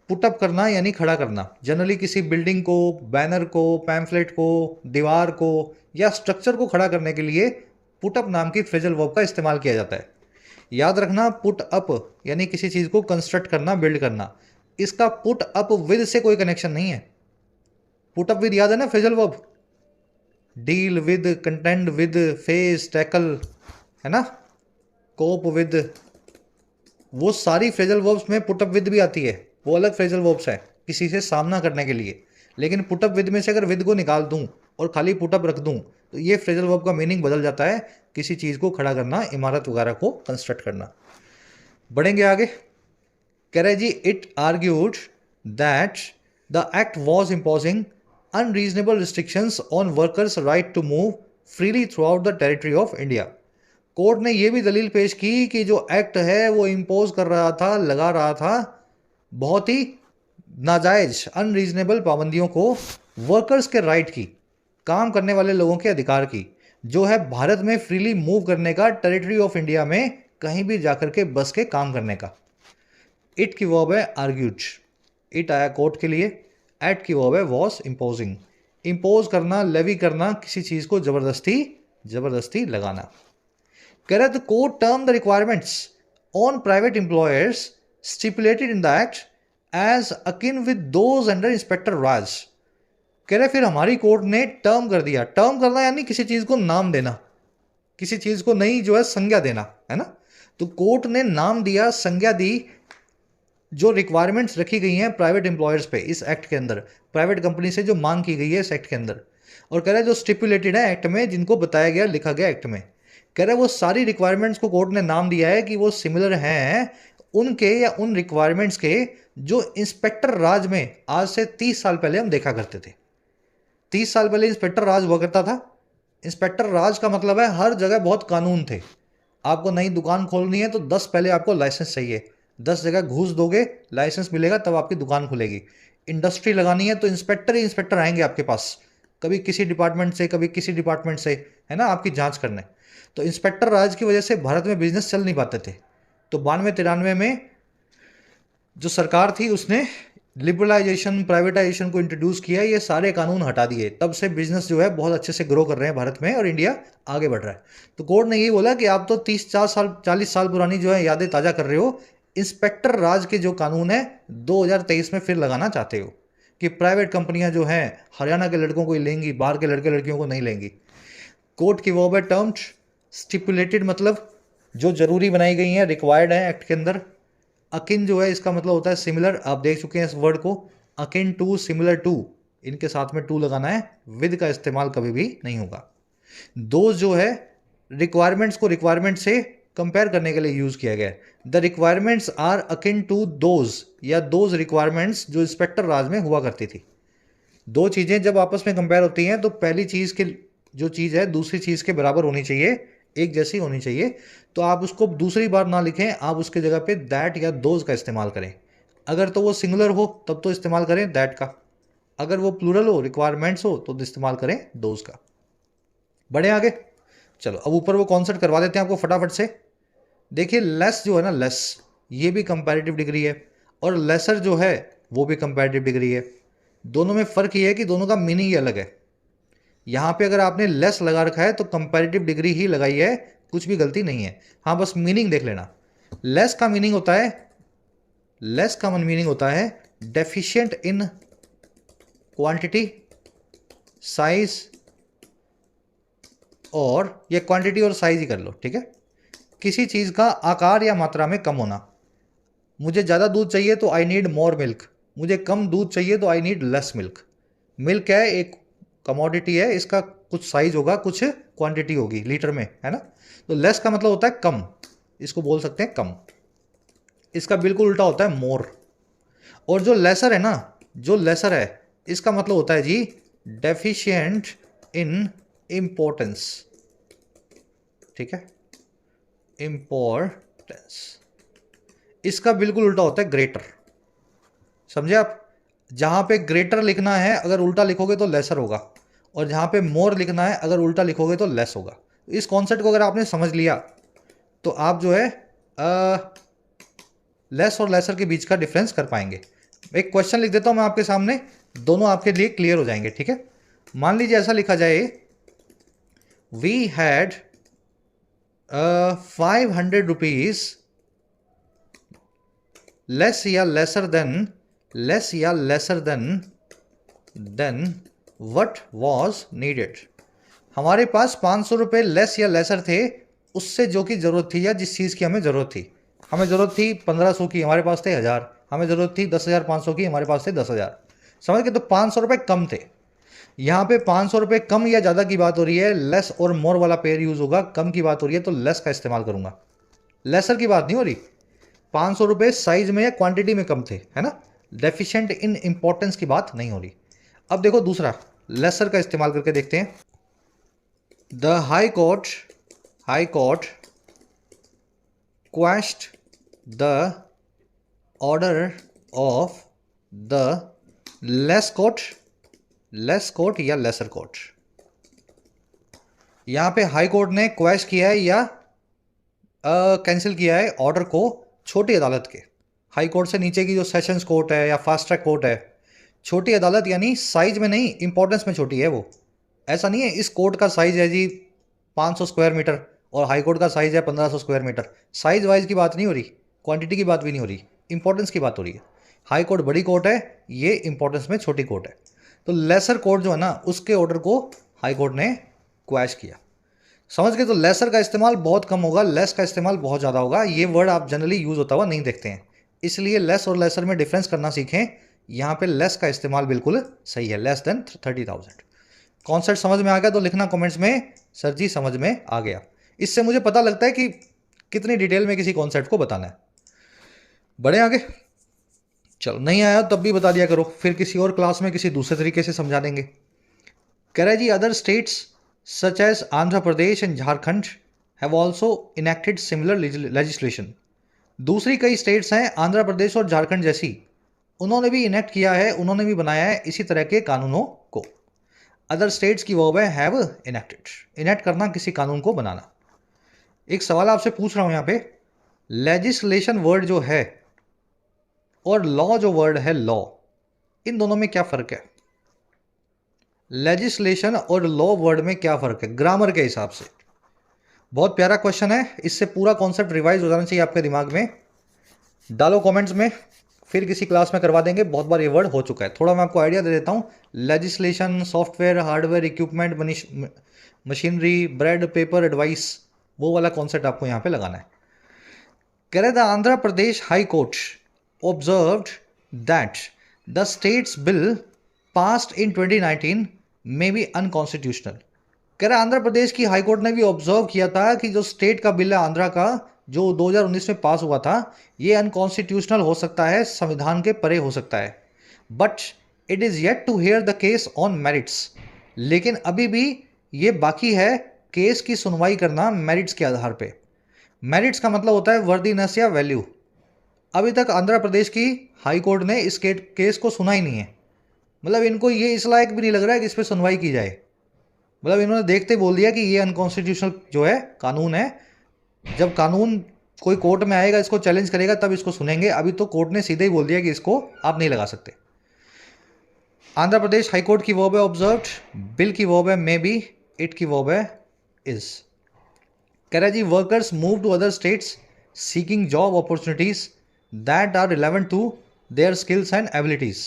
पुटअप करना यानी खड़ा करना, जनरली किसी बिल्डिंग को, बैनर को, पैम्फलेट को, दीवार को या स्ट्रक्चर को खड़ा करने के लिए पुटअप नाम की फ्रेजल वर्ब का इस्तेमाल किया जाता है। याद रखना, पुट अप यानी किसी चीज़ को कंस्ट्रक्ट करना, बिल्ड करना। इसका पुट अप विद से कोई कनेक्शन नहीं है। पुट अप विद याद है ना, phrasal verb, deal with, contained with, face, tackle, है ना, कोप विद, वो सारी फ्रेजल वर्ब्स में पुटअप विद भी आती है, वो अलग फ्रेजल वर्ब्स है किसी से सामना करने के लिए। लेकिन पुटअप विद में से अगर विद को निकाल दूं और खाली पुटअप रख दूं तो ये फ्रेजल वर्ब का मीनिंग बदल जाता है, किसी चीज़ को खड़ा करना, इमारत वगैरह को कंस्ट्रक्ट करना। बढ़ेंगे आगे, कह रहे जी it argued that the act was imposing unreasonable restrictions on workers right to move freely throughout the territory of India. Court ने यह भी दलील पेश की कि जो एक्ट है वो इम्पोज कर रहा था, लगा रहा था बहुत ही नाजायज, अनरीजनेबल पाबंदियों को वर्कर्स के राइट की, काम करने वाले लोगों के अधिकार की, जो है भारत में फ्रीली मूव करने का, टेरिटरी ऑफ इंडिया में कहीं भी जाकर के बस के काम करने का। इट की वर्ब है आर्ग्यूड, इट आया कोर्ट के लिए। एक्ट की वर्ब है वॉज इम्पोजिंग, इम्पोज करना, लेवी करना, किसी चीज़ को जबरदस्ती लगाना। कह रहे the court term the requirements on private employers stipulated in the act as akin with those under inspector raj. कह रहे फिर हमारी कोर्ट ने टर्म कर दिया, टर्म करना यानी किसी चीज़ को नाम देना, किसी चीज़ को नई जो है संज्ञा देना, है ना। तो कोर्ट ने नाम दिया, संज्ञा दी, जो रिक्वायरमेंट्स रखी गई हैं प्राइवेट एम्प्लॉयर्स पे इस एक्ट के अंदर, प्राइवेट कंपनी से जो मांग की गई है इस एक्ट के अंदर। और कह रहे हैं जो स्टिपुलेटेड है एक्ट में, जिनको बताया गया, लिखा गया एक्ट में, कह रहे हैं वो सारी रिक्वायरमेंट्स को कोर्ट ने नाम दिया है कि वो सिमिलर हैं उनके या उन रिक्वायरमेंट्स के जो इंस्पेक्टर राज में आज से 30 साल पहले हम देखा करते थे। 30 साल पहले इंस्पेक्टर राज हुआ करता था। इंस्पेक्टर राज का मतलब है हर जगह बहुत कानून थे। आपको नई दुकान खोलनी है तो 10 पहले आपको लाइसेंस चाहिए, 10 जगह घूस दोगे, लाइसेंस मिलेगा, तब आपकी दुकान खुलेगी। इंडस्ट्री लगानी है तो इंस्पेक्टर ही इंस्पेक्टर आएंगे आपके पास, कभी किसी डिपार्टमेंट से, कभी किसी डिपार्टमेंट से, है ना, आपकी जांच करने। तो इंस्पेक्टर राज की वजह से भारत में बिजनेस चल नहीं पाते थे। तो 92-93 में जो सरकार थी उसने लिबरलाइजेशन, प्राइवेटाइजेशन को इंट्रोड्यूस किया, ये सारे कानून हटा दिए। तब से बिजनेस जो है बहुत अच्छे से ग्रो कर रहे हैं भारत में और इंडिया आगे बढ़ रहा है। तो कोर्ट ने यही बोला कि आप तो 40 साल पुरानी जो है यादें ताज़ा कर रहे हो, इंस्पेक्टर राज के जो कानून है 2023 में फिर लगाना चाहते हो कि प्राइवेट कंपनियां जो हैं हरियाणा के लड़कों को ही लेंगी, बाहर के लड़के लड़कियों को नहीं लेंगी। कोर्ट की वर्ब है टर्म्ड, स्टिपुलेटेड मतलब जो जरूरी बनाई गई हैं, रिक्वायर्ड है एक्ट के अंदर। अकिन जो है इसका मतलब होता है सिमिलर, आप देख चुके हैं इस वर्ड को, अकिन टू, सिमिलर टू, इनके साथ में टू लगाना है, विद का इस्तेमाल कभी भी नहीं होगा। दोज जो है रिक्वायरमेंट्स को रिक्वायरमेंट से कंपेयर करने के लिए यूज किया गया है। The requirements are akin to those, या दोज रिक्वायरमेंट्स जो इंस्पेक्टर राज में हुआ करती थी। दो चीज़ें जब आपस में कंपेयर होती हैं तो पहली चीज़ के जो चीज़ है दूसरी चीज़ के बराबर होनी चाहिए, एक जैसी होनी चाहिए। तो आप उसको दूसरी बार ना लिखें, आप उसके जगह पे दैट या दोज का इस्तेमाल करें। अगर तो वो सिंगुलर हो तब तो इस्तेमाल करें दैट का, अगर वो प्लूरल हो, रिक्वायरमेंट्स हो, तो इस्तेमाल करें दोज का। बढ़े आगे, चलो अब ऊपर वो कॉन्सेप्ट करवा देते हैं आपको फटाफट से। देखिए लेस जो है ना, लेस ये भी कंपैरेटिव डिग्री है, और लेसर जो है वो भी कंपैरेटिव डिग्री है। दोनों में फ़र्क ये है कि दोनों का मीनिंग ही अलग है। यहाँ पे अगर आपने लेस लगा रखा है तो कंपैरेटिव डिग्री ही लगाई है, कुछ भी गलती नहीं है। हाँ, बस मीनिंग देख लेना। लेस का मीनिंग होता है, लेस का मीनिंग होता है डेफिशिएंट इन क्वांटिटी, साइज, और ये क्वांटिटी और साइज ही कर लो, ठीक है। किसी चीज़ का आकार या मात्रा में कम होना। मुझे ज़्यादा दूध चाहिए तो आई नीड मोर मिल्क, मुझे कम दूध चाहिए तो I need less milk. Milk क्या है, एक कमोडिटी है, इसका कुछ साइज होगा, कुछ क्वांटिटी होगी लीटर में, है ना। तो लेस का मतलब होता है कम, इसको बोल सकते हैं कम। इसका बिल्कुल उल्टा होता है मोर। और जो लेसर है ना, जो लेसर है, इसका मतलब होता है जी डेफिशिएंट इन इम्पोर्टेंस, ठीक है, इम्पोर्टेंस। इसका बिल्कुल उल्टा होता है ग्रेटर। समझे आप? जहां पे ग्रेटर लिखना है अगर उल्टा लिखोगे तो लेसर होगा, और जहां पे मोर लिखना है अगर उल्टा लिखोगे तो लेस होगा। इस कॉन्सेप्ट को अगर आपने समझ लिया तो आप जो है लेस और लेसर के बीच का डिफरेंस कर पाएंगे। एक क्वेश्चन लिख देता हूं मैं आपके सामने, दोनों आपके लिए क्लियर हो जाएंगे, ठीक है। मान लीजिए ऐसा लिखा जाए, वी हैड 500 रुपीज लेस या lesser than what was needed. हमारे पास 500 रुपये लेस या लेसर थे उससे जो की ज़रूरत थी, या जिस चीज़ की हमें ज़रूरत थी। हमें ज़रूरत थी 1500 की, हमारे पास थे 1000। हमें ज़रूरत थी 10,500 की, हमारे पास थे 10,000। समझ गए? तो 500 रुपये कम थे। यहाँ पे 500 रुपये कम या ज़्यादा की बात हो रही है, लेस और मोर वाला पेयर यूज़ होगा। कम की बात हो रही है तो लेस का इस्तेमाल करूँगा, लेसर की बात नहीं हो रही। 500 रुपये साइज में या क्वांटिटी में कम थे, है ना। डेफिशिएंट इन इंपॉर्टेंस की बात नहीं हो रही। अब देखो दूसरा, लेसर का इस्तेमाल करके देखते हैं। The high court quashed the order of the less court या लेसर कोर्ट। यहां पे हाई कोर्ट ने क्वेश्चन किया है या कैंसिल किया है ऑर्डर को छोटी अदालत के। हाई कोर्ट से नीचे की जो सेशंस कोर्ट है या फास्ट ट्रैक कोर्ट है, छोटी अदालत यानी साइज में नहीं, इंपॉर्टेंस में छोटी है वो। ऐसा नहीं है इस कोर्ट का साइज है जी 500 स्क्वायर मीटर और हाई कोर्ट का साइज है 1500 स्क्वायर मीटर। साइज वाइज की बात नहीं हो रही, क्वांटिटी की बात भी नहीं हो रही, इंपॉर्टेंस की बात हो रही है। हाई कोर्ट बड़ी कोर्ट है, ये इंपॉर्टेंस में छोटी कोर्ट है। तो लेसर कोर्ट जो है ना, उसके ऑर्डर को हाई कोर्ट ने क्वैश किया। समझ गए? तो लेसर का इस्तेमाल बहुत कम होगा, लेस का इस्तेमाल बहुत ज़्यादा होगा। ये वर्ड आप जनरली यूज़ होता हुआ नहीं देखते हैं, इसलिए लेस और लेसर में डिफरेंस करना सीखें। यहाँ पे लेस का इस्तेमाल बिल्कुल सही है, लेस देन 30,000। कॉन्सेप्ट समझ में आ गया तो लिखना कमेंट्स में, सर जी समझ में आ गया। इससे मुझे पता लगता है कि कितनी डिटेल में किसी कॉन्सेप्ट को बताना है। बढ़े आगे? चलो, नहीं आया तब भी बता दिया करो, फिर किसी और क्लास में किसी दूसरे तरीके से समझा देंगे। कह रहा है जी, other states such as Andhra Pradesh and Jharkhand have also enacted similar legislation. दूसरी कई स्टेट्स हैं आंध्र प्रदेश और झारखंड जैसी, उन्होंने भी इनेक्ट किया है, उन्होंने भी बनाया है इसी तरह के कानूनों को। अदर स्टेट्स की वर्ब है हैव इनेक्टेड, इनेक्ट करना, किसी कानून को बनाना। एक सवाल आपसे पूछ रहा हूं यहाँ पे, लेजिस्लेशन वर्ड जो है और लॉ जो वर्ड है लॉ, इन दोनों में क्या फ़र्क है? लेजिस्लेशन और लॉ वर्ड में क्या फ़र्क है ग्रामर के हिसाब से? बहुत प्यारा क्वेश्चन है, इससे पूरा कॉन्सेप्ट रिवाइज हो जाना चाहिए आपके दिमाग में। डालो कमेंट्स में, फिर किसी क्लास में करवा देंगे, बहुत बार ये वर्ड हो चुका है। थोड़ा मैं आपको आइडिया दे देता हूँ। Legislation, software, hardware, equipment, machinery, bread, paper, advice, वो वाला कॉन्सेप्ट आपको यहाँ पे लगाना है। कह रहे the Andhra Pradesh high court observed that the state's bill passed in 2019 may be unconstitutional। कह रहा आंध्र प्रदेश की हाई कोर्ट ने भी ऑब्जर्व किया था कि जो स्टेट का बिल है आंध्रा का, जो 2019 में पास हुआ था, ये अनकॉन्स्टिट्यूशनल हो सकता है, संविधान के परे हो सकता है। But it is yet to hear the case on merits. लेकिन अभी भी ये बाकी है केस की सुनवाई करना मेरिट्स के आधार पे। मेरिट्स का मतलब होता है वर्दीनेस या वैल्यू। अभी तक आंध्र प्रदेश की हाई कोर्ट ने इस केस को सुना ही नहीं है। मतलब इनको ये इस लायक भी नहीं लग रहा है कि इस पर सुनवाई की जाए। मतलब इन्होंने देखते बोल दिया कि ये अनकॉन्स्टिट्यूशनल जो है कानून है। जब कानून कोई कोर्ट में आएगा, इसको चैलेंज करेगा, तब इसको सुनेंगे। अभी तो कोर्ट ने सीधे ही बोल दिया कि इसको आप नहीं लगा सकते। आंध्र प्रदेश हाईकोर्ट की वर्ब है ऑब्जर्व्ड, बिल की वर्ब है मे बी, इट की वर्ब है इज। कह रहा है जी workers move to other states seeking job opportunities that are relevant to their skills and abilities.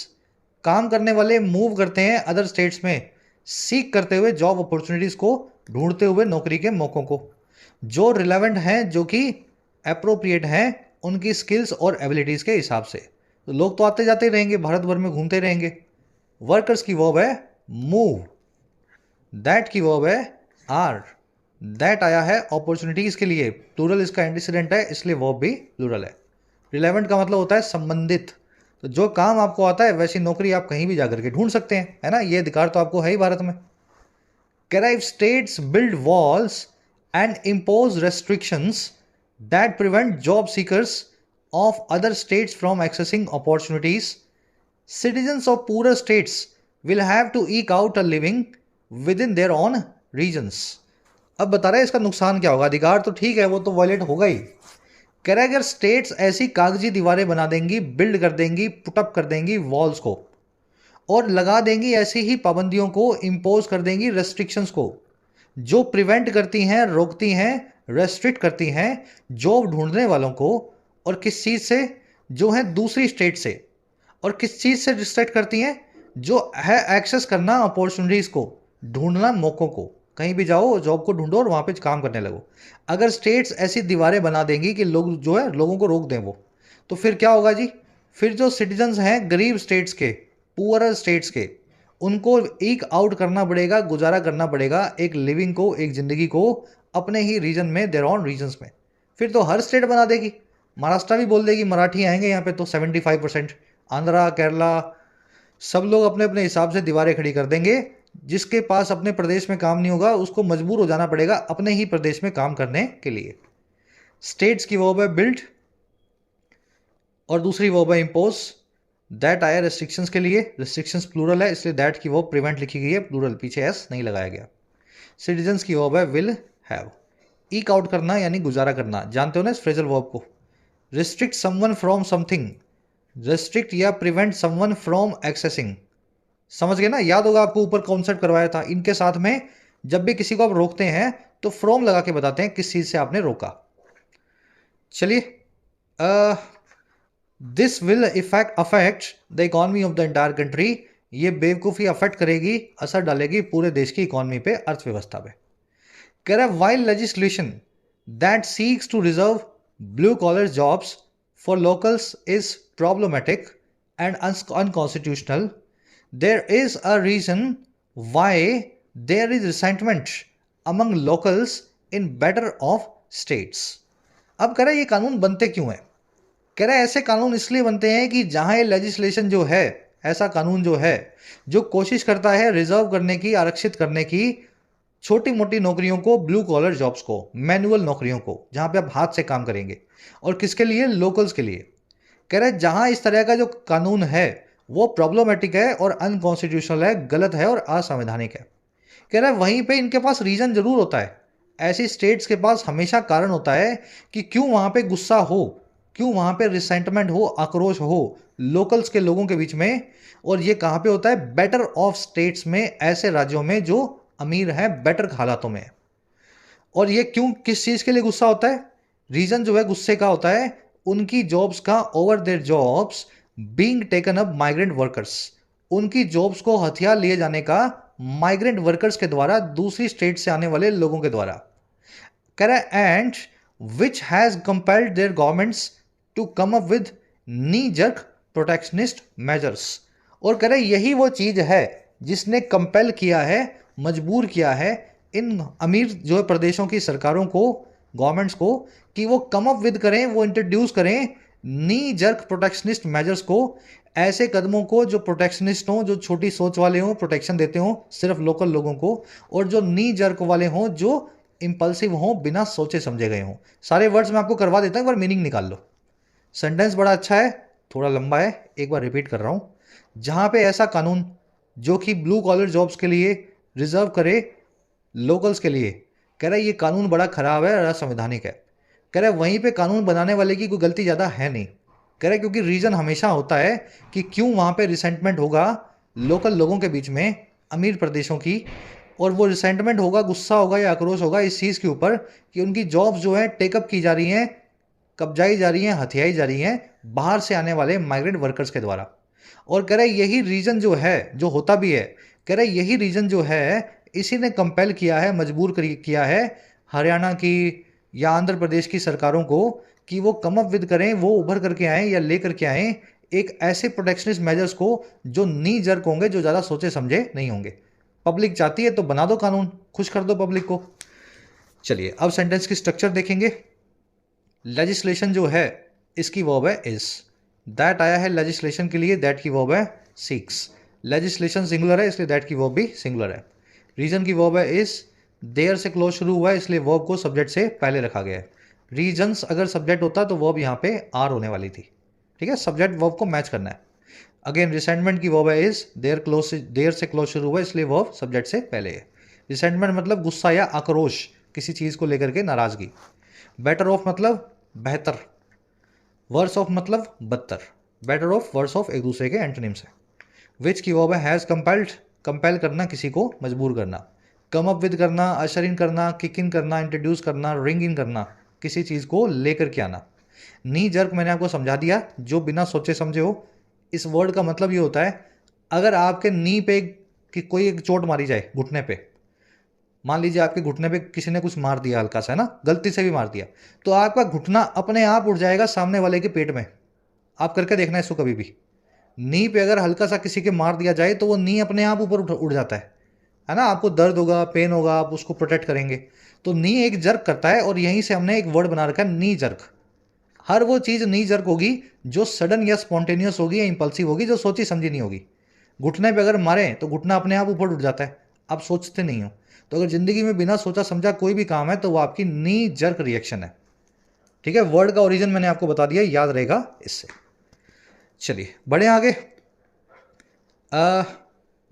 काम करने वाले मूव करते हैं अदर स्टेट्स में, सीख करते हुए जॉब अपॉर्चुनिटीज को, ढूंढते हुए नौकरी के मौक़ों को जो रिलेवेंट हैं, जो कि अप्रोप्रिएट हैं उनकी स्किल्स और एबिलिटीज़ के हिसाब से। तो लोग तो आते जाते रहेंगे, भारत भर में घूमते रहेंगे। वर्कर्स की वर्ब है मूव, दैट की वर्ब है आर। दैट आया है अपॉर्चुनिटीज़ के लिए, प्लूरल इसका एंटीसीडेंट है, इसलिए वर्ब भी प्लूरल है। रिलेवेंट का मतलब होता है संबंधित। तो जो काम आपको आता है वैसी नौकरी आप कहीं भी जाकर के ढूंढ सकते हैं, है ना, ये अधिकार तो आपको है ही भारत में। If states build walls and impose restrictions that prevent job seekers of other states from accessing opportunities, citizens of poorer states will have to eke out a living within their own regions. अब बता रहे हैं इसका नुकसान क्या होगा। अधिकार तो ठीक है, वो तो वायलेट होगा ही। कह रहा है अगर स्टेट्स ऐसी कागजी दीवारें बना देंगी, बिल्ड कर देंगी, पुटअप कर देंगी वॉल्स को, और लगा देंगी ऐसी ही पाबंदियों को, इंपोज कर देंगी रेस्ट्रिक्शंस को, जो प्रिवेंट करती हैं, रोकती हैं, रेस्ट्रिक्ट करती हैं जॉब ढूंढने वालों को। और किस चीज़ से? जो है दूसरी स्टेट से। और किस चीज़ से रिस्ट्रिक्ट करती हैं? जो है एक्सेस करना अपॉर्चुनिटीज़ को, ढूंढना मौक़ों को। कहीं भी जाओ, जॉब को ढूंढो और वहाँ पे काम करने लगो। अगर स्टेट्स ऐसी दीवारें बना देंगी कि लोग जो है लोगों को रोक दें वो, तो फिर क्या होगा जी? फिर जो सिटीजन्स हैं गरीब स्टेट्स के, पुअरर स्टेट्स के, उनको ईक आउट करना पड़ेगा, गुजारा करना पड़ेगा एक लिविंग को, एक ज़िंदगी को अपने ही रीजन में, देयर ऑन रीजन्स में। फिर तो हर स्टेट बना देगी। महाराष्ट्र भी बोल देगी मराठी आएंगे यहाँ पे तो 75%, आंध्रा, केरला, सब लोग अपने अपने हिसाब से दीवारें खड़ी कर देंगे। जिसके पास अपने प्रदेश में काम नहीं होगा उसको मजबूर हो जाना पड़ेगा अपने ही प्रदेश में काम करने के लिए। स्टेट्स की वर्ब है बिल्ड और दूसरी वर्ब है इम्पोज। दैट आया रेस्ट्रिक्शंस के लिए, रेस्ट्रिक्शंस प्लूरल है इसलिए दैट की वर्ब प्रिवेंट लिखी गई है, प्लूरल, पीछे एस नहीं लगाया गया। सिटीजन्स की वर्ब है विल हैव। ईक आउट करना यानी गुजारा करना, जानते हो ना इस फ्रेजल वर्ब को। Restrict someone from something, restrict या प्रिवेंट समवन फ्रॉम एक्सेसिंग, समझ गए ना? याद होगा आपको ऊपर कॉन्सेप्ट करवाया था। इनके साथ में जब भी किसी को आप रोकते हैं तो फ्रॉम लगा के बताते हैं किस चीज से आपने रोका। चलिए, this will affect the economy of the entire country. ये बेवकूफ़ी अफेक्ट करेगी, असर डालेगी पूरे देश की इकोनॉमी पे, अर्थव्यवस्था पे। कह रहा है while legislation that seeks to reserve blue collar jobs for locals is problematic and unconstitutional, there is a reason why there is resentment among locals in better off states. अब कह रहा है ये कानून बनते क्यों हैं? कह रहा है ऐसे कानून इसलिए बनते हैं कि जहां ये लेजिस्लेशन जो है, ऐसा कानून जो है जो कोशिश करता है रिजर्व करने की, आरक्षित करने की छोटी मोटी नौकरियों को, ब्लू कॉलर जॉब्स को, मैनुअल नौकरियों को, जहां पे आप हाथ से काम करेंगे, और किसके लिए? लोकल्स के लिए। कह रहा है जहां इस तरह का जो कानून है वो प्रॉब्लमेटिक है और अनकॉन्स्टिट्यूशनल है, गलत है और असंवैधानिक है। कह रहा है वहीं पे इनके पास रीजन जरूर होता है। ऐसी स्टेट्स के पास हमेशा कारण होता है कि क्यों वहां पे गुस्सा हो, क्यों वहां पे रिसेंटमेंट हो, आक्रोश हो लोकल्स के लोगों के बीच में। और ये कहां पे होता है? बेटर ऑफ स्टेट्स में, ऐसे राज्यों में जो अमीर हैं, बेटर हालातों में। और ये क्यों, किस चीज के लिए गुस्सा होता है? रीजन जो है गुस्से का होता है उनकी जॉब्स का, over their jobs being taken up migrant workers, उनकी जॉब्स को हथियार लिए जाने का माइग्रेंट वर्कर्स के द्वारा, दूसरी स्टेट से आने वाले लोगों के द्वारा। कह रहा है and which has compelled their governments to come up with knee jerk protectionist measures. और कह रहा है यही वो चीज है जिसने कंपेल किया है, मजबूर किया है इन अमीर जो है प्रदेशों की सरकारों को, गवर्नमेंट्स को, कि वो कम अप विद करें, वो इंट्रोड्यूस करें नी जर्क प्रोटेक्शनिस्ट मेजर्स को, ऐसे कदमों को जो प्रोटेक्शनिस्ट हों, जो छोटी सोच वाले हों, प्रोटेक्शन देते हों सिर्फ लोकल लोगों को, और जो नी जर्क वाले हों, जो इंपल्सिव हों, बिना सोचे समझे गए हों। सारे वर्ड्स मैं आपको करवा देता हूं, एक बार मीनिंग निकाल लो। सेंटेंस बड़ा अच्छा है, थोड़ा लंबा है, एक बार रिपीट कर रहा हूं। जहां पे ऐसा कानून जो कि ब्लू कॉलर जॉब्स के लिए रिजर्व करे लोकल्स के लिए, कह रहा है ये कानून बड़ा खराब है और असंवैधानिक है। कह रहे वहीं पे कानून बनाने वाले की कोई गलती ज़्यादा है नहीं। कह रहे क्योंकि रीज़न हमेशा होता है कि क्यों वहाँ पे रिसेंटमेंट होगा लोकल लोगों के बीच में, अमीर प्रदेशों की, और वो रिसेंटमेंट होगा, गुस्सा होगा या आक्रोश होगा इस चीज़ के ऊपर कि उनकी जॉब्स जो है टेकअप की जा रही हैं, कब्जाई जा रही हैं, हथियाई जा रही हैं बाहर से आने वाले माइग्रेंट वर्कर्स के द्वारा। और कह रहे यही रीज़न जो है, जो होता भी है, कह रहे यही रीज़न जो है इसी ने कंपेल किया है, मजबूर किया है हरियाणा की या आंध्र प्रदेश की सरकारों को कि वो कम अप विद करें, वो उभर करके आएँ या ले करके आएँ एक ऐसे प्रोटेक्शनिस्ट मेजर्स को जो नी जर्क होंगे, जो ज़्यादा सोचे समझे नहीं होंगे। पब्लिक चाहती है तो बना दो कानून, खुश कर दो पब्लिक को। चलिए अब सेंटेंस की स्ट्रक्चर देखेंगे। लेजिस्लेशन जो है इसकी वर्ब है इज, दैट आया है लेजिस्लेशन के लिए, दैट की वर्ब है सीक्स। लेजिस्लेशन सिंगुलर है इसलिए दैट की वर्ब भी सिंगुलर है। रीजन की वर्ब है इज, देयर से क्लोज शुरू हुआ है इसलिए वर्ब को सब्जेक्ट से पहले रखा गया है। रीजन्स अगर सब्जेक्ट होता तो वर्ब यहाँ पे आर होने वाली थी। ठीक है, सब्जेक्ट वर्ब को मैच करना है। अगेन रिसेंटमेंट की वर्ब है इज, देयर से क्लोज शुरू हुआ इसलिए वर्ब सब्जेक्ट से पहले है। रिसेंटमेंट मतलब गुस्सा या आक्रोश, किसी चीज़ को लेकर के नाराजगी। बेटर ऑफ मतलब बेहतर। वर्स ऑफ मतलब बदतर। बेटर ऑफ, वर्स ऑफ एक दूसरे के एंटोनिम्स है। विच की वर्ब है हैज़ कंपेल्ड, कंपेल करना, किसी को मजबूर करना। कम अप विद करना, अशर इन करना, किक इन करना, इंट्रोड्यूस करना, रिंग इन करना, किसी चीज़ को लेकर के आना। नी जर्क मैंने आपको समझा दिया, जो बिना सोचे समझे हो। इस वर्ड का मतलब ये होता है अगर आपके नी पे कि कोई एक चोट मारी जाए घुटने पे, मान लीजिए आपके घुटने पे किसी ने कुछ मार दिया हल्का सा, है ना, गलती से भी मार दिया, तो आपका घुटना अपने आप उड़ जाएगा सामने वाले के पेट में। आप करके देखना इसको कभी भी। नी पे अगर हल्का सा किसी के मार दिया जाए तो वो नी अपने आप ऊपर उड़ जाता है ना। आपको दर्द होगा, पेन होगा, आप उसको प्रोटेक्ट करेंगे। तो नी एक जर्क करता है और यहीं से हमने एक वर्ड बना रखा है नी जर्क। हर वो चीज़ नी जर्क होगी जो सडन या स्पॉन्टेनियस होगी या इंपल्सिव होगी, जो सोची समझी नहीं होगी। घुटने पे अगर मारें तो घुटना अपने आप ऊपर उठ जाता है, आप सोचते नहीं हो। तो अगर जिंदगी में बिना सोचा समझा कोई भी काम है तो वो आपकी नी जर्क रिएक्शन है। ठीक है, वर्ड का ओरिजिन मैंने आपको बता दिया, याद रहेगा इससे। चलिए बढ़े आगे।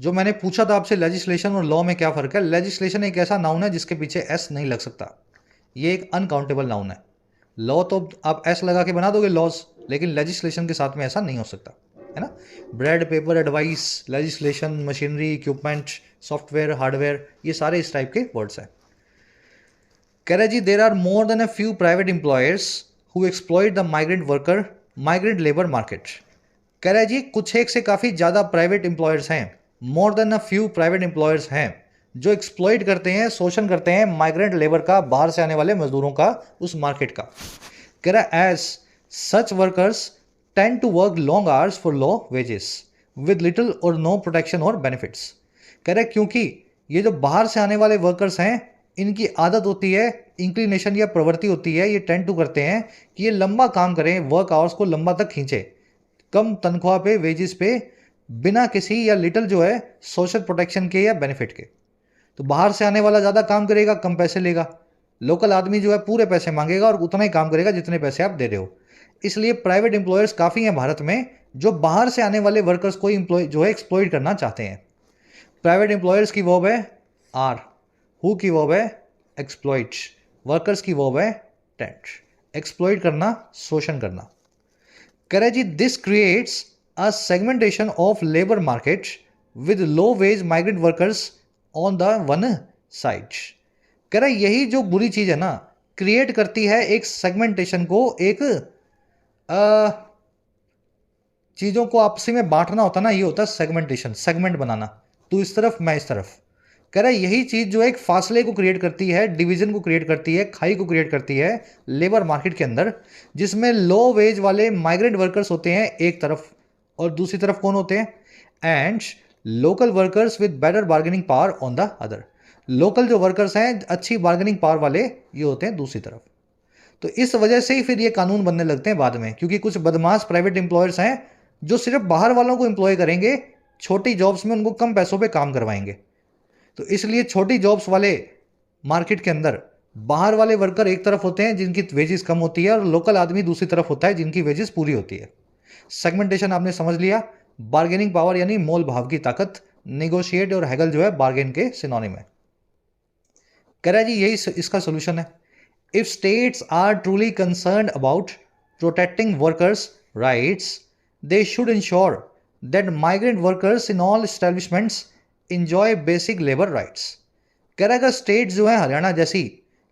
जो मैंने पूछा था आपसे लेजिस्लेशन और लॉ में क्या फ़र्क है। लेजिस्लेशन एक ऐसा नाउन है जिसके पीछे एस नहीं लग सकता, ये एक अनकाउंटेबल नाउन है। लॉ तो आप एस लगा के बना दोगे लॉज, लेकिन लेजिस्लेशन के साथ में ऐसा नहीं हो सकता, है ना। Bread, paper, advice, legislation, machinery, equipment, software, hardware, ये सारे इस टाइप के वर्ड्स हैं। कह रहे जी there are more than a few private employers who exploit the migrant worker, migrant labour market. कह रहा है जी कुछ एक से काफ़ी ज़्यादा प्राइवेट एम्प्लॉयर्स हैं, मोर than a few private employers हैं जो एक्सप्लॉइट करते हैं, शोषण करते हैं माइग्रेंट लेबर का, बाहर से आने वाले मजदूरों का, उस मार्केट का। कह रहा है as such workers tend to work long hours for low wages with little or no protection or benefits. कह रहा है क्योंकि ये जो बाहर से आने वाले वर्कर्स हैं इनकी आदत होती है, इंक्लिनेशन या प्रवृत्ति होती है, ये टेंड टू करते हैं कि ये लंबा काम करें, वर्क आवर्स को लंबा तक खींचे, कम तनख्वाह पे, वेजेस पे, बिना किसी या लिटिल जो है सोशल प्रोटेक्शन के या बेनिफिट के। तो बाहर से आने वाला ज़्यादा काम करेगा, कम पैसे लेगा। लोकल आदमी जो है पूरे पैसे मांगेगा और उतना ही काम करेगा जितने पैसे आप दे रहे हो। इसलिए प्राइवेट एम्प्लॉयर्स काफ़ी हैं भारत में जो बाहर से आने वाले वर्कर्स को एम्प्लॉय जो है एक्सप्लॉइट करना चाहते हैं। प्राइवेट एम्प्लॉयर्स की वर्ब है आर, हु की वर्ब है एक्सप्लॉइट, वर्कर्स की वर्ब है टेंट। एक्सप्लॉइट करना, शोषण करना। कह रहे जी this creates a segmentation of labour market with low wage migrant workers on the one side. कह रहा है यही जो बुरी चीज है ना, क्रिएट करती है एक सेगमेंटेशन को, एक चीजों को आपसी में बांटना होता ना, ये होता है सेगमेंटेशन, सेगमेंट बनाना, तू इस तरफ मैं इस तरफ। कह रहा है यही चीज जो एक फासले को क्रिएट करती है, डिवीजन को क्रिएट करती है, खाई को क्रिएट करती है लेबर मार्केट के अंदर, जिसमें लो वेज वाले माइग्रेंट वर्कर्स होते हैं एक तरफ और दूसरी तरफ कौन होते हैं, and local workers with better bargaining power on the other. Local जो वर्कर्स हैं अच्छी बार्गेनिंग पावर वाले, ये होते हैं दूसरी तरफ। तो इस वजह से ही फिर ये कानून बनने लगते हैं बाद में, क्योंकि कुछ बदमाश प्राइवेट एम्प्लॉयर्स हैं जो सिर्फ बाहर वालों को एम्प्लॉय करेंगे, छोटी जॉब्स में उनको कम पैसों पे काम करवाएंगे। तो इसलिए छोटी जॉब्स वाले मार्केट के अंदर बाहर वाले वर्कर एक तरफ होते हैं जिनकी वेजेस कम होती है और लोकल आदमी दूसरी तरफ होता है जिनकी वेजेस पूरी होती है। सेगमेंटेशन आपने समझ लिया। बार्गेनिंग पावर यानी मोल भाव की ताकत, नेगोशिएट और हैगल जो है बार्गेन के सिनोनिम है। कह रहा है जी यही इसका सोल्यूशन है। If states are truly concerned about protecting workers' rights, they should ensure that migrant workers in all establishments enjoy basic labor rights. कह रहा है अगर स्टेट जो है हरियाणा जैसी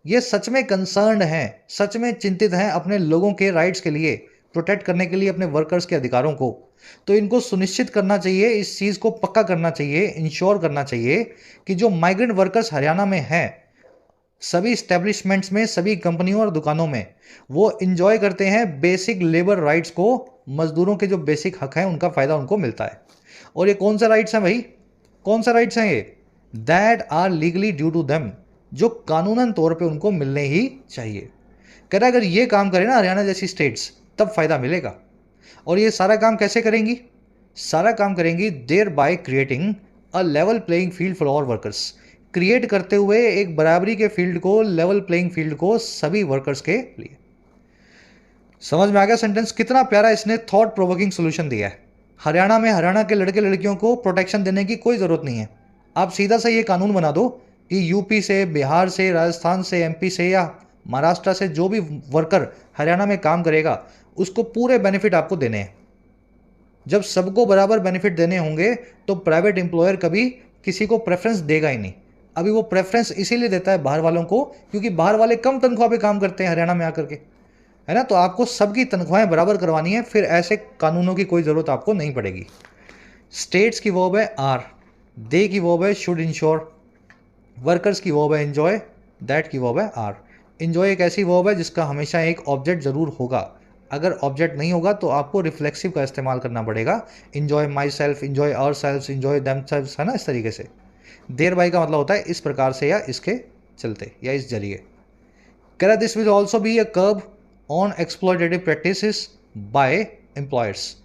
ये सच में कंसर्न्ड हैं, सच में चिंतित हैं अपने लोगों के राइट्स के लिए, प्रोटेक्ट करने के लिए अपने वर्कर्स के अधिकारों को, तो इनको सुनिश्चित करना चाहिए, इस चीज़ को पक्का करना चाहिए, इंश्योर करना चाहिए कि जो माइग्रेंट वर्कर्स हरियाणा में हैं सभी इस्टेब्लिशमेंट्स में, सभी कंपनियों और दुकानों में, वो इंजॉय करते हैं बेसिक लेबर राइट्स को, मजदूरों के जो बेसिक हक हैं उनका फायदा उनको मिलता है। और ये कौन सा राइट्स हैं भाई, कौन सा राइट्स हैं ये? That are legally due to them, जो कानूनन तौर पे उनको मिलने ही चाहिए। कह रहा है अगर ये काम करें ना हरियाणा जैसी स्टेट्स तब फायदा मिलेगा। और ये सारा काम कैसे करेंगी? सारा काम करेंगी thereby creating a level playing field for all workers, create करते हुए एक बराबरी के फील्ड को, लेवल प्लेइंग फील्ड को सभी वर्कर्स के लिए। समझ में आ गया सेंटेंस? कितना प्यारा इसने थॉट प्रोवोकिंग सोल्यूशन दिया है। हरियाणा में हरियाणा के लड़के लड़कियों को प्रोटेक्शन देने की कोई ज़रूरत नहीं है। आप सीधा सा ये कानून बना दो कि यूपी से, बिहार से, राजस्थान से, एमपी से या महाराष्ट्र से जो भी वर्कर हरियाणा में काम करेगा उसको पूरे बेनिफिट आपको देने हैं। जब सबको बराबर बेनिफिट देने होंगे तो प्राइवेट एम्प्लॉयर कभी किसी को प्रेफरेंस देगा ही नहीं। अभी वो प्रेफरेंस इसीलिए देता है बाहर वालों को क्योंकि बाहर वाले कम तनख्वाह पे काम करते हैं हरियाणा में आकर के, है ना। तो आपको सबकी तनख्वाहें बराबर करवानी है, फिर ऐसे कानूनों की कोई ज़रूरत आपको नहीं पड़ेगी। स्टेट्स की वर्ब है आर, दे की वर्ब है शुड इंश्योर, वर्कर्स की वर्ब है एंजॉय, दैट की वर्ब है आर। इंजॉय एक ऐसी वर्ब है जिसका हमेशा एक ऑब्जेक्ट ज़रूर होगा। अगर ऑब्जेक्ट नहीं होगा तो आपको रिफ्लेक्सिव का इस्तेमाल करना पड़ेगा। Enjoy myself, enjoy ourself, enjoy themself, है ना, इस तरीके से। देयर बाय का मतलब होता है इस प्रकार से या इसके चलते या इस जरिए। कह रहा this will also be a curb on exploitative practices by employers.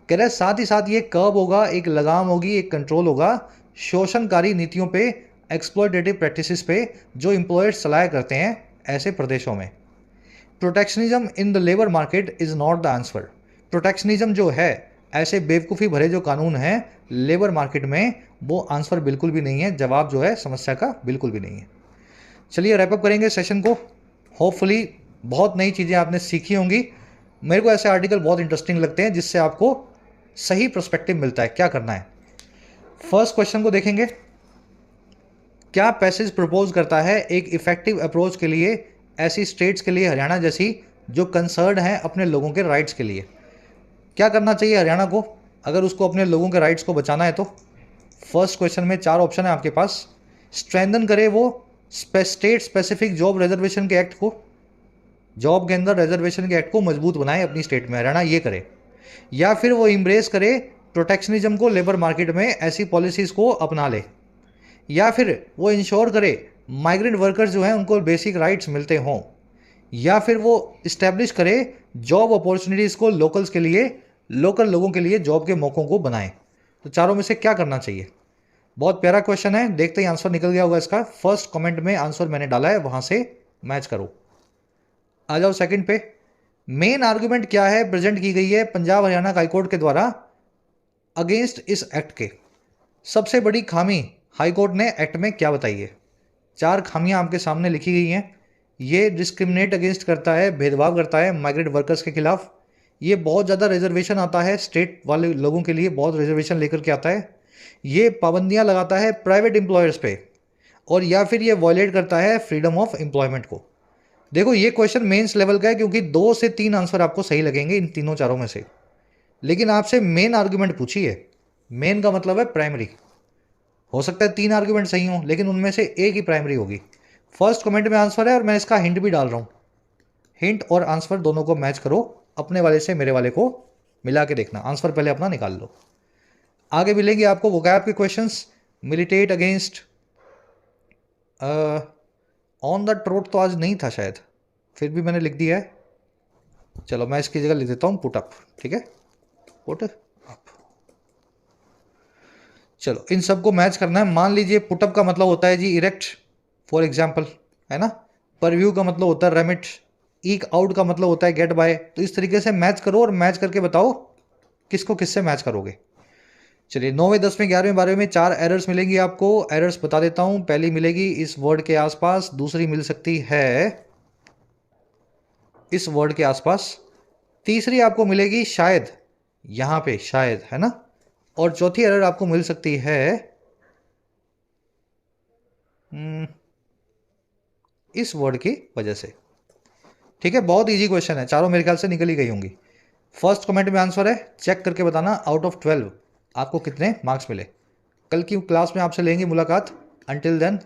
कह रहा है साथ ही साथ ये कर्ब होगा, एक लगाम होगी, एक कंट्रोल होगा शोषणकारी नीतियों पे, एक्सप्लॉयटेटिव प्रैक्टिसेस पे जो एम्प्लॉयर्स चलाया करते हैं ऐसे प्रदेशों में। Protectionism in the labour market is not the answer. Protectionism जो है, ऐसे बेवकूफ़ी भरे जो कानून हैं लेबर मार्केट में, वो आंसर बिल्कुल भी नहीं है, जवाब जो है समस्या का बिल्कुल भी नहीं है। चलिए रैपअप करेंगे सेशन को। होपफुली बहुत नई चीज़ें आपने सीखी होंगी। मेरे को ऐसे आर्टिकल बहुत इंटरेस्टिंग लगते हैं जिससे आपको सही पर्सपेक्टिव मिलता है क्या करना है। फर्स्ट क्वेश्चन को देखेंगे। क्या पैसेज प्रपोज करता है एक इफेक्टिव अप्रोच के लिए ऐसी स्टेट्स के लिए हरियाणा जैसी जो कंसर्न है अपने लोगों के राइट्स के लिए? क्या करना चाहिए हरियाणा को अगर उसको अपने लोगों के राइट्स को बचाना है? तो फर्स्ट क्वेश्चन में 4 ऑप्शन है आपके पास। स्ट्रेंथन करे वो स्टेट स्पेसिफिक जॉब रिजर्वेशन के एक्ट को, जॉब के अंदर रिजर्वेशन के एक्ट को मजबूत बनाए अपनी स्टेट में, हरियाणा ये करे। या फिर वो इम्ब्रेस करे प्रोटेक्शनिज्म को लेबर मार्केट में, ऐसी पॉलिसीज़ को अपना ले। या फिर वो इंश्योर करे माइग्रेंट वर्कर्स जो हैं उनको बेसिक राइट्स मिलते हों। या फिर वो इस्टेब्लिश करे जॉब अपॉर्चुनिटीज़ को लोकल्स के लिए, लोकल लोगों के लिए जॉब के मौक़ों को बनाएं। तो चारों में से क्या करना चाहिए? बहुत प्यारा क्वेश्चन है, देखते ही आंसर निकल गया होगा इसका। फर्स्ट कमेंट में आंसर मैंने डाला है, वहाँ से मैच करो। आ जाओ सेकंड पे। मेन आर्गुमेंट क्या है प्रेजेंट की गई है पंजाब हरियाणा हाईकोर्ट के द्वारा अगेंस्ट इस एक्ट के? सबसे बड़ी खामी हाईकोर्ट ने एक्ट में क्या बताई है? 4 खामियां आपके सामने लिखी गई हैं। ये डिस्क्रिमिनेट अगेंस्ट करता है, भेदभाव करता है माइग्रेंट वर्कर्स के खिलाफ। ये बहुत ज़्यादा रिजर्वेशन आता है स्टेट वाले लोगों के लिए, बहुत रिजर्वेशन लेकर के आता है। ये पाबंदियां लगाता है प्राइवेट एम्प्लॉयर्स पे, और या फिर ये वॉयलेट करता है फ्रीडम ऑफ एम्प्लॉयमेंट को। देखो ये क्वेश्चन मेंस लेवल का है क्योंकि 2 से 3 आंसर आपको सही लगेंगे इन तीनों चारों में से। लेकिन आपसे मेन आर्गुमेंट पूछी है। मेन का मतलब है प्राइमरी। हो सकता है 3 आर्गुमेंट सही हों लेकिन उनमें से एक ही प्राइमरी होगी। फर्स्ट कमेंट में आंसर है और मैं इसका हिंट भी डाल रहा हूँ। हिंट और आंसर दोनों को मैच करो, अपने वाले से मेरे वाले को मिला के देखना। आंसर पहले अपना निकाल लो। आगे मिलेंगे आपको वोकैब के questions. Militate against on the trot तो आज नहीं था शायद, फिर भी मैंने लिख दिया है। चलो मैं इसकी जगह लिख देता हूँ पुट अप, ठीक है, पुट अप। चलो इन सबको मैच करना है। मान लीजिए पुटअप का मतलब होता है जी इरेक्ट, फॉर एग्जाम्पल, है ना। परव्यू का मतलब होता है रेमिट, ईक आउट का मतलब होता है गेट बाय। तो इस तरीके से मैच करो और मैच करके बताओ किसको किससे मैच करोगे। चलिए 9वें 10वें 11वें 12वें में 4 एरर्स मिलेंगी आपको। एरर्स बता देता हूँ। पहली मिलेगी इस वर्ड के आसपास, दूसरी मिल सकती है इस वर्ड के आसपास। तीसरी आपको मिलेगी शायद, यहां पे शायद, है ना। और चौथी एरर आपको मिल सकती है इस वर्ड की वजह से। ठीक है, बहुत इजी क्वेश्चन है, चारों मेरे ख्याल से निकल ही गई होंगी। फर्स्ट कमेंट में आंसर है, चेक करके बताना आउट ऑफ 12 आपको कितने मार्क्स मिले। कल की क्लास में आपसे लेंगे मुलाकात। Until then